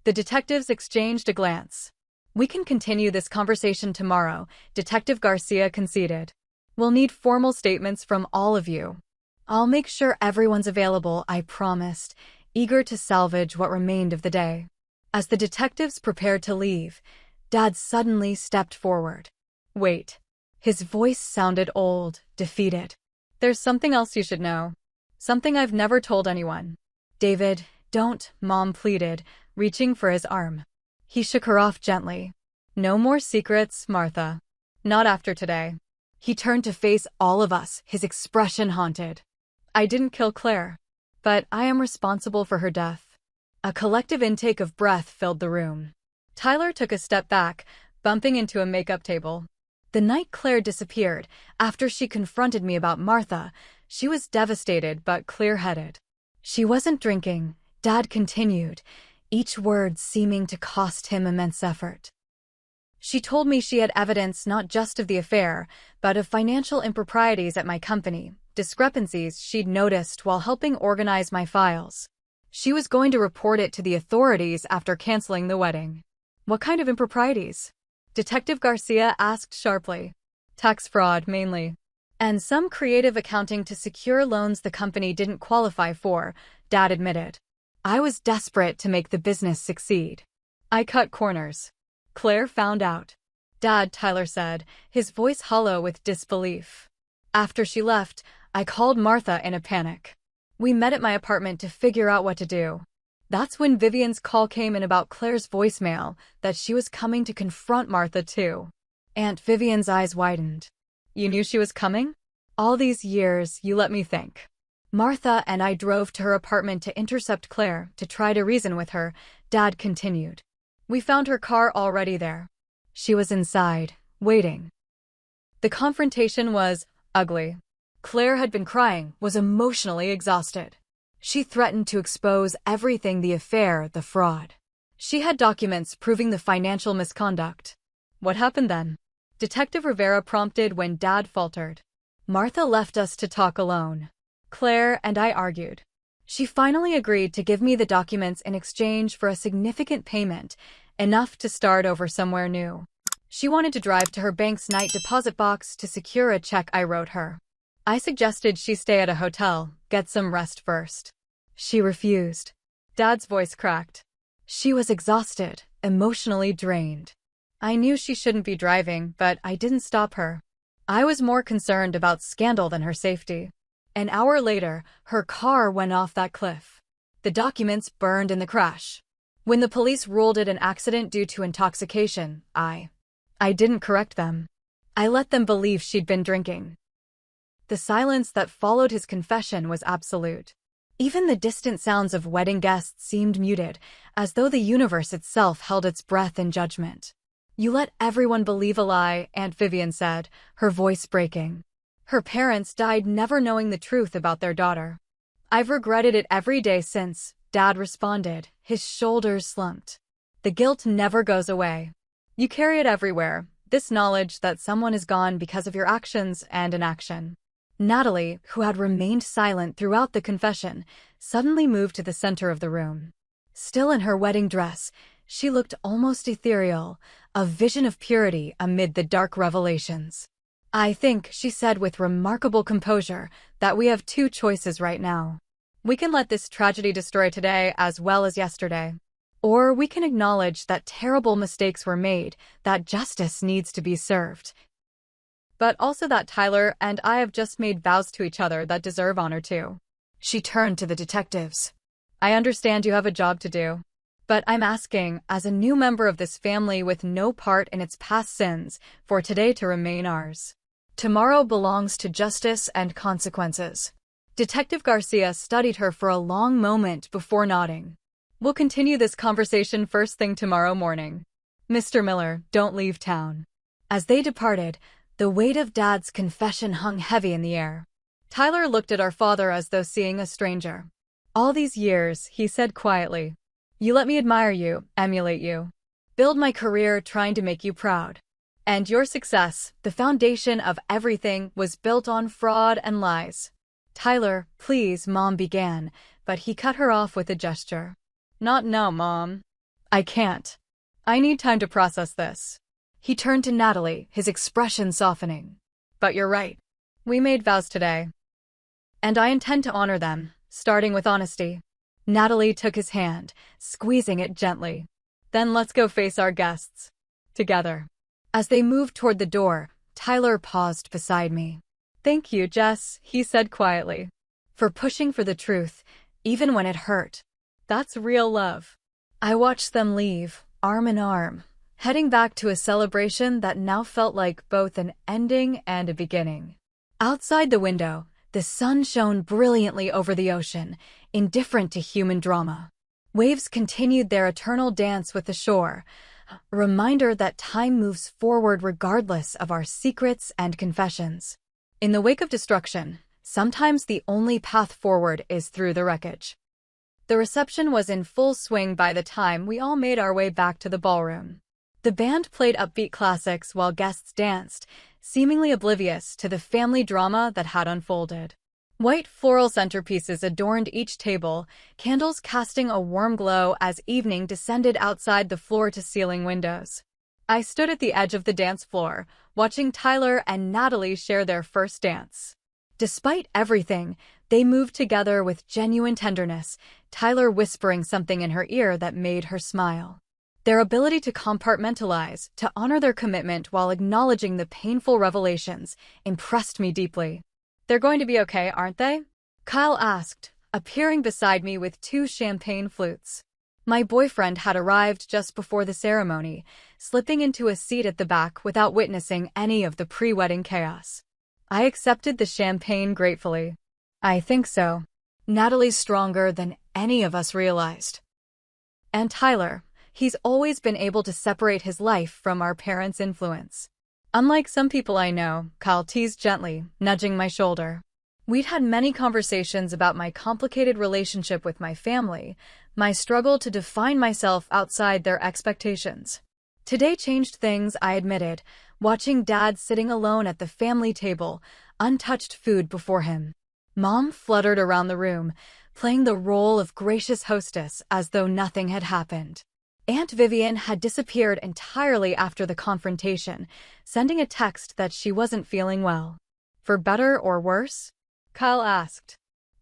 The detectives exchanged a glance. "We can continue this conversation tomorrow," Detective Garcia conceded. "We'll need formal statements from all of you." "I'll make sure everyone's available," I promised, eager to salvage what remained of the day. As the detectives prepared to leave, Dad suddenly stepped forward. "Wait." His voice sounded old, defeated. "There's something else you should know. Something I've never told anyone." "David, don't," Mom pleaded, reaching for his arm. He shook her off gently. "No more secrets, Martha. Not after today." He turned to face all of us, his expression haunted. "I didn't kill Claire, but I am responsible for her death." A collective intake of breath filled the room. Tyler took a step back, bumping into a makeup table. "The night Claire disappeared, after she confronted me about Martha, she was devastated but clear-headed. She wasn't drinking," Dad continued, each word seeming to cost him immense effort. "She told me she had evidence not just of the affair, but of financial improprieties at my company, discrepancies she'd noticed while helping organize my files. She was going to report it to the authorities after canceling the wedding." "What kind of improprieties?" Detective Garcia asked sharply. "Tax fraud, mainly. And some creative accounting to secure loans the company didn't qualify for," Dad admitted. "I was desperate to make the business succeed. I cut corners. Claire found out." "Dad," Tyler said, his voice hollow with disbelief. "After she left, I called Martha in a panic. We met at my apartment to figure out what to do. That's when Vivian's call came in about Claire's voicemail, that she was coming to confront Martha too." Aunt Vivian's eyes widened. "You knew she was coming? All these years, you let me think." "Martha and I drove to her apartment to intercept Claire, to try to reason with her," Dad continued. "We found her car already there. She was inside, waiting." The confrontation was ugly. Claire had been crying, was emotionally exhausted. She threatened to expose everything, the affair, the fraud. She had documents proving the financial misconduct. What happened then? Detective Rivera prompted when Dad faltered. Martha left us to talk alone. Claire and I argued. She finally agreed to give me the documents in exchange for a significant payment, enough to start over somewhere new. She wanted to drive to her bank's night deposit box to secure a check I wrote her. I suggested she stay at a hotel, get some rest first. She refused. Dad's voice cracked. She was exhausted, emotionally drained. I knew she shouldn't be driving, but I didn't stop her. I was more concerned about scandal than her safety. An hour later, her car went off that cliff. The documents burned in the crash. When the police ruled it an accident due to intoxication, I didn't correct them. I let them believe she'd been drinking. The silence that followed his confession was absolute. Even the distant sounds of wedding guests seemed muted, as though the universe itself held its breath in judgment. You let everyone believe a lie, Aunt Vivian said, her voice breaking. Her parents died never knowing the truth about their daughter. I've regretted it every day since, Dad responded, his shoulders slumped. The guilt never goes away. You carry it everywhere, this knowledge that someone is gone because of your actions and inaction. Natalie, who had remained silent throughout the confession, suddenly moved to the center of the room. Still in her wedding dress, she looked almost ethereal, a vision of purity amid the dark revelations. I think, she said with remarkable composure, that we have two choices right now. We can let this tragedy destroy today as well as yesterday. Or we can acknowledge that terrible mistakes were made, that justice needs to be served. But also that Tyler and I have just made vows to each other that deserve honor too. She turned to the detectives. I understand you have a job to do. But I'm asking, as a new member of this family with no part in its past sins, for today to remain ours. Tomorrow belongs to justice and consequences. Detective Garcia studied her for a long moment before nodding. We'll continue this conversation first thing tomorrow morning. Mr. Miller, don't leave town. As they departed, the weight of Dad's confession hung heavy in the air. Tyler looked at our father as though seeing a stranger. All these years, he said quietly. You let me admire you, emulate you. Build my career trying to make you proud. And your success, the foundation of everything, was built on fraud and lies. Tyler, please, Mom began, but he cut her off with a gesture. Not now, Mom. I can't. I need time to process this. He turned to Natalie, his expression softening. But you're right. We made vows today. And I intend to honor them, starting with honesty. Natalie took his hand, squeezing it gently. Then let's go face our guests. Together. As they moved toward the door, Tyler paused beside me. Thank you, Jess, he said quietly. For pushing for the truth, even when it hurt. That's real love. I watched them leave, arm in arm, heading back to a celebration that now felt like both an ending and a beginning. Outside the window, the sun shone brilliantly over the ocean, indifferent to human drama. Waves continued their eternal dance with the shore, a reminder that time moves forward regardless of our secrets and confessions. In the wake of destruction, sometimes the only path forward is through the wreckage. The reception was in full swing by the time we all made our way back to the ballroom. The band played upbeat classics while guests danced, seemingly oblivious to the family drama that had unfolded. White floral centerpieces adorned each table, candles casting a warm glow as evening descended outside the floor-to-ceiling windows. I stood at the edge of the dance floor, watching Tyler and Natalie share their first dance. Despite everything, they moved together with genuine tenderness, Tyler whispering something in her ear that made her smile. Their ability to compartmentalize, to honor their commitment while acknowledging the painful revelations, impressed me deeply. They're going to be okay, aren't they? Kyle asked, appearing beside me with 2 champagne flutes. My boyfriend had arrived just before the ceremony, slipping into a seat at the back without witnessing any of the pre-wedding chaos. I accepted the champagne gratefully. I think so. Natalie's stronger than any of us realized. And Tyler, he's always been able to separate his life from our parents' influence. Unlike some people I know, Kyle teased gently, nudging my shoulder. We'd had many conversations about my complicated relationship with my family, My struggle to define myself outside their expectations. Today changed things, I admitted, watching Dad sitting alone at the family table, untouched food before him. Mom fluttered around the room, playing the role of gracious hostess as though nothing had happened. Aunt Vivian had disappeared entirely after the confrontation, sending a text that she wasn't feeling well. For better or worse? Kyle asked.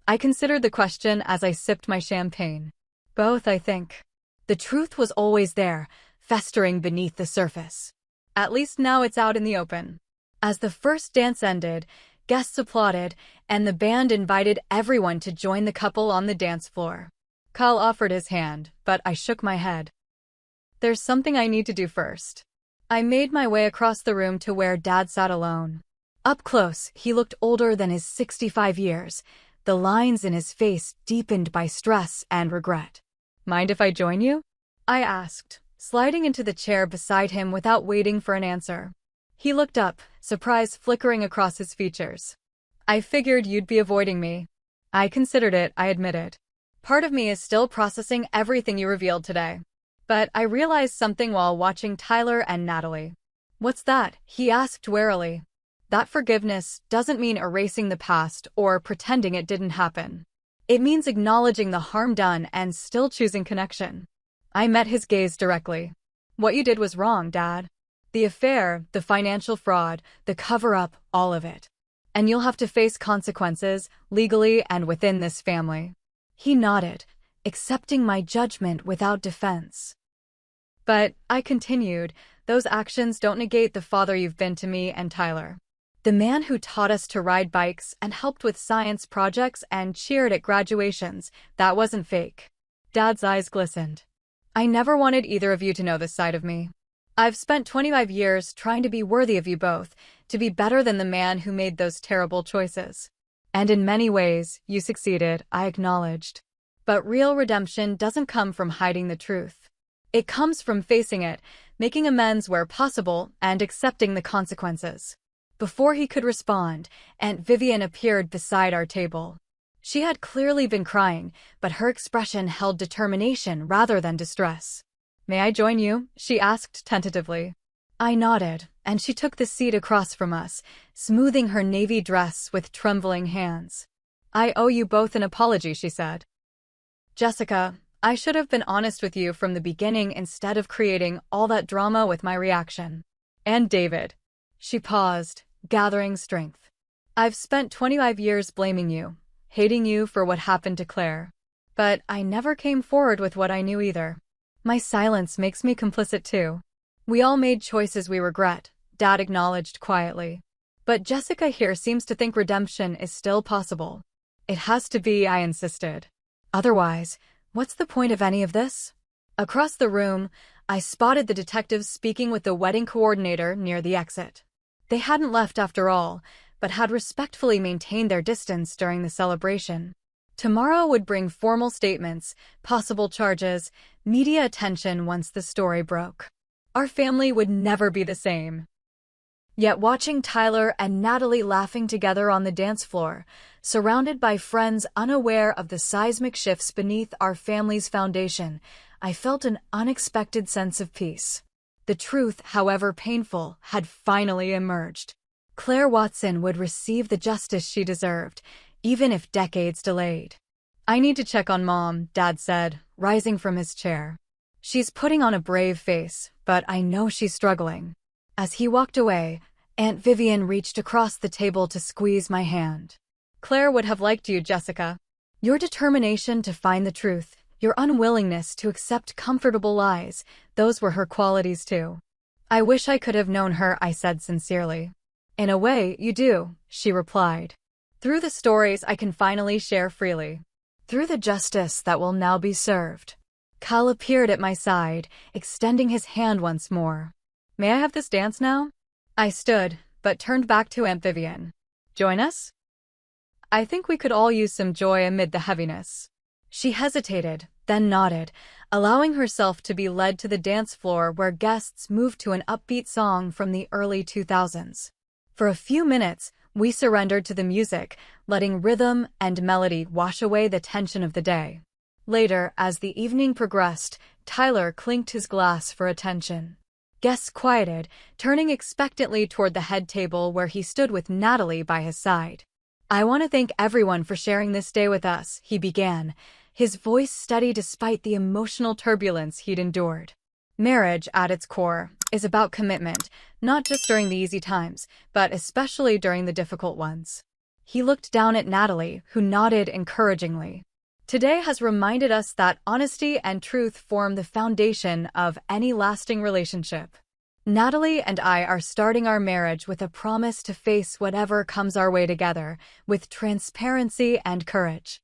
I considered the question as I sipped my champagne. Both, I think. The truth was always there, festering beneath the surface. At least now it's out in the open. As the first dance ended, guests applauded, and the band invited everyone to join the couple on the dance floor. Kyle offered his hand, but I shook my head. There's something I need to do first. I made my way across the room to where Dad sat alone. Up close, he looked older than his 65 years, the lines in his face deepened by stress and regret. Mind if I join you? I asked, sliding into the chair beside him without waiting for an answer. He looked up, surprise flickering across his features. I figured you'd be avoiding me. I considered it, I admitted. Part of me is still processing everything you revealed today. But I realized something while watching Tyler and Natalie. What's that? He asked warily. That forgiveness doesn't mean erasing the past or pretending it didn't happen. It means acknowledging the harm done and still choosing connection. I met his gaze directly. What you did was wrong, Dad. The affair, the financial fraud, the cover-up, all of it. And you'll have to face consequences, legally and within this family. He nodded, accepting my judgment without defense. But, I continued, those actions don't negate the father you've been to me and Tyler. The man who taught us to ride bikes and helped with science projects and cheered at graduations, that wasn't fake. Dad's eyes glistened. I never wanted either of you to know this side of me. I've spent 25 years trying to be worthy of you both, to be better than the man who made those terrible choices. And in many ways, you succeeded, I acknowledged. But real redemption doesn't come from hiding the truth. It comes from facing it, making amends where possible, and accepting the consequences. Before he could respond, Aunt Vivian appeared beside our table. She had clearly been crying, but her expression held determination rather than distress. May I join you? She asked tentatively. I nodded, and she took the seat across from us, smoothing her navy dress with trembling hands. I owe you both an apology, she said. Jessica, I should have been honest with you from the beginning instead of creating all that drama with my reaction. And David. She paused, gathering strength. I've spent 25 years blaming you, hating you for what happened to Claire. But I never came forward with what I knew either. My silence makes me complicit too. We all made choices we regret, Dad acknowledged quietly. But Jessica here seems to think redemption is still possible. It has to be, I insisted. Otherwise, what's the point of any of this? Across the room, I spotted the detectives speaking with the wedding coordinator near the exit. They hadn't left after all, but had respectfully maintained their distance during the celebration. Tomorrow would bring formal statements, possible charges, media attention once the story broke. Our family would never be the same. Yet watching Tyler and Natalie laughing together on the dance floor, surrounded by friends unaware of the seismic shifts beneath our family's foundation, I felt an unexpected sense of peace. The truth, however painful, had finally emerged. Claire Watson would receive the justice she deserved, even if decades delayed. I need to check on Mom, Dad said, rising from his chair. She's putting on a brave face, but I know she's struggling. As he walked away, Aunt Vivian reached across the table to squeeze my hand. Claire would have liked you, Jessica. Your determination to find the truth, your unwillingness to accept comfortable lies, those were her qualities too. I wish I could have known her, I said sincerely. In a way, you do, she replied. Through the stories I can finally share freely. Through the justice that will now be served. Kyle appeared at my side, extending his hand once more. May I have this dance now? I stood, but turned back to Aunt Vivian. Join us? I think we could all use some joy amid the heaviness. She hesitated, then nodded, allowing herself to be led to the dance floor where guests moved to an upbeat song from the early 2000s. For a few minutes, we surrendered to the music, letting rhythm and melody wash away the tension of the day. Later, as the evening progressed, Tyler clinked his glass for attention. Guests quieted, turning expectantly toward the head table where he stood with Natalie by his side. "I want to thank everyone for sharing this day with us," he began, his voice steady despite the emotional turbulence he'd endured. Marriage, at its core, is about commitment, not just during the easy times, but especially during the difficult ones. He looked down at Natalie, who nodded encouragingly. "Today has reminded us that honesty and truth form the foundation of any lasting relationship. Natalie and I are starting our marriage with a promise to face whatever comes our way together, with transparency and courage."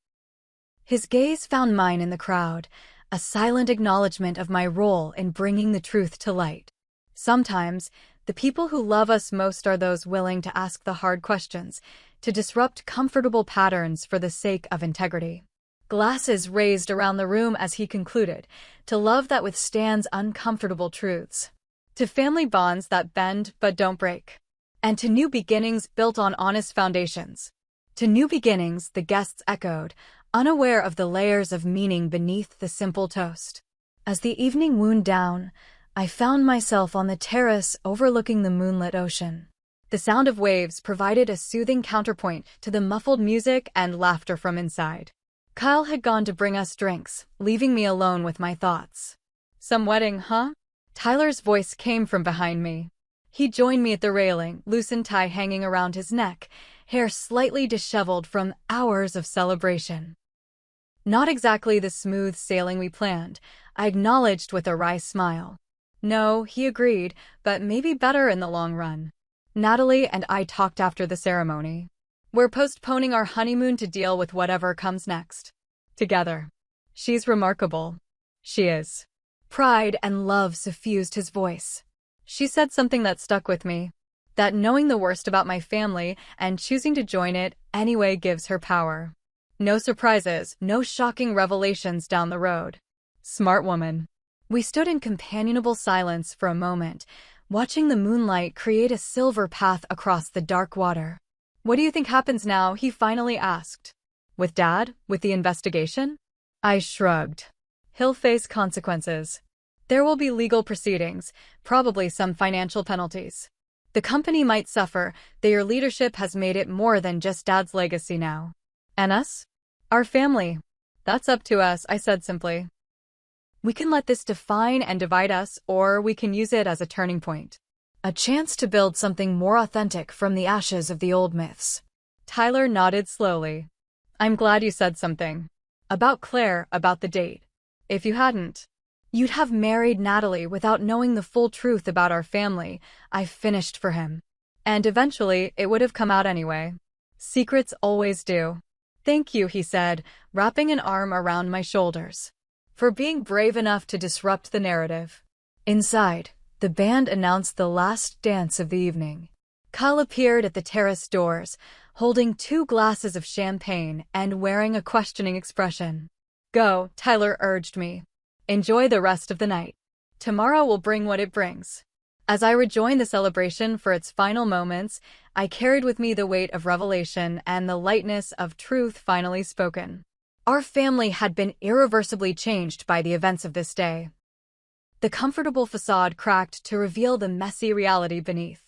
His gaze found mine in the crowd, a silent acknowledgement of my role in bringing the truth to light. Sometimes, the people who love us most are those willing to ask the hard questions, to disrupt comfortable patterns for the sake of integrity. Glasses raised around the room as he concluded, "To love that withstands uncomfortable truths. To family bonds that bend but don't break. And to new beginnings built on honest foundations." "To new beginnings," the guests echoed, unaware of the layers of meaning beneath the simple toast. As the evening wound down, I found myself on the terrace overlooking the moonlit ocean. The sound of waves provided a soothing counterpoint to the muffled music and laughter from inside. Kyle had gone to bring us drinks, leaving me alone with my thoughts. "Some wedding, huh?" Tyler's voice came from behind me. He joined me at the railing, loosened tie hanging around his neck, hair slightly disheveled from hours of celebration. "Not exactly the smooth sailing we planned," I acknowledged with a wry smile. "No," he agreed, "but maybe better in the long run." Natalie and I talked after the ceremony. "We're postponing our honeymoon to deal with whatever comes next. Together." "She's remarkable." "She is." Pride and love suffused his voice. "She said something that stuck with me. That knowing the worst about my family and choosing to join it anyway gives her power. No surprises, no shocking revelations down the road. Smart woman." We stood in companionable silence for a moment, watching the moonlight create a silver path across the dark water. "What do you think happens now?" he finally asked. "With Dad? With the investigation?" I shrugged. "He'll face consequences. There will be legal proceedings, probably some financial penalties. The company might suffer, though your leadership has made it more than just Dad's legacy now. And us? Our family. That's up to us," I said simply. "We can let this define and divide us, or we can use it as a turning point. A chance to build something more authentic from the ashes of the old myths." Tyler nodded slowly. "I'm glad you said something. About Claire, about the date. If you hadn't, you'd have married Natalie without knowing the full truth about our family," I finished for him. "And eventually, it would have come out anyway. Secrets always do." "Thank you," he said, wrapping an arm around my shoulders, "for being brave enough to disrupt the narrative." Inside, the band announced the last dance of the evening. Kyle appeared at the terrace doors, holding 2 glasses of champagne and wearing a questioning expression. "Go," Tyler urged me. "Enjoy the rest of the night. Tomorrow will bring what it brings." As I rejoined the celebration for its final moments, I carried with me the weight of revelation and the lightness of truth finally spoken. Our family had been irreversibly changed by the events of this day. The comfortable facade cracked to reveal the messy reality beneath.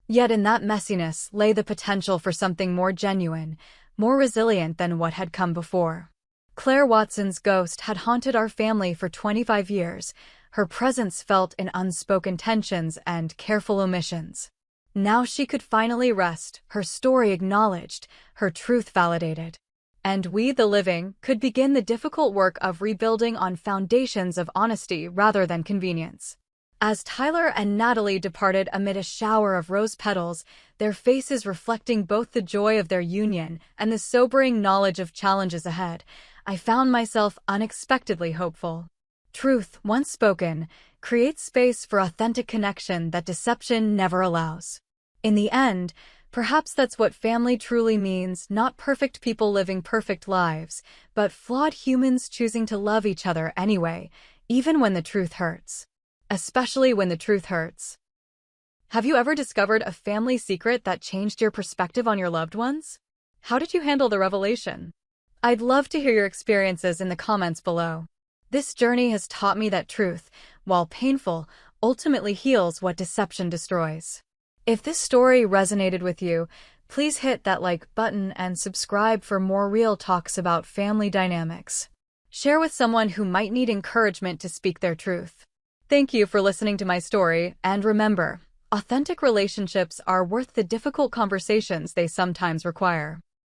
Yet in that messiness lay the potential for something more genuine, more resilient than what had come before. Claire Watson's ghost had haunted our family for 25 years, her presence felt in unspoken tensions and careful omissions. Now she could finally rest, her story acknowledged, her truth validated. And we, the living, could begin the difficult work of rebuilding on foundations of honesty rather than convenience. As Tyler and Natalie departed amid a shower of rose petals, their faces reflecting both the joy of their union and the sobering knowledge of challenges ahead, I found myself unexpectedly hopeful. Truth, once spoken, creates space for authentic connection that deception never allows. In the end, perhaps that's what family truly means, not perfect people living perfect lives, but flawed humans choosing to love each other anyway, even when the truth hurts. Especially when the truth hurts. Have you ever discovered a family secret that changed your perspective on your loved ones? How did you handle the revelation? I'd love to hear your experiences in the comments below. This journey has taught me that truth, while painful, ultimately heals what deception destroys. If this story resonated with you, please hit that like button and subscribe for more real talks about family dynamics. Share with someone who might need encouragement to speak their truth. Thank you for listening to my story, and remember, authentic relationships are worth the difficult conversations they sometimes require.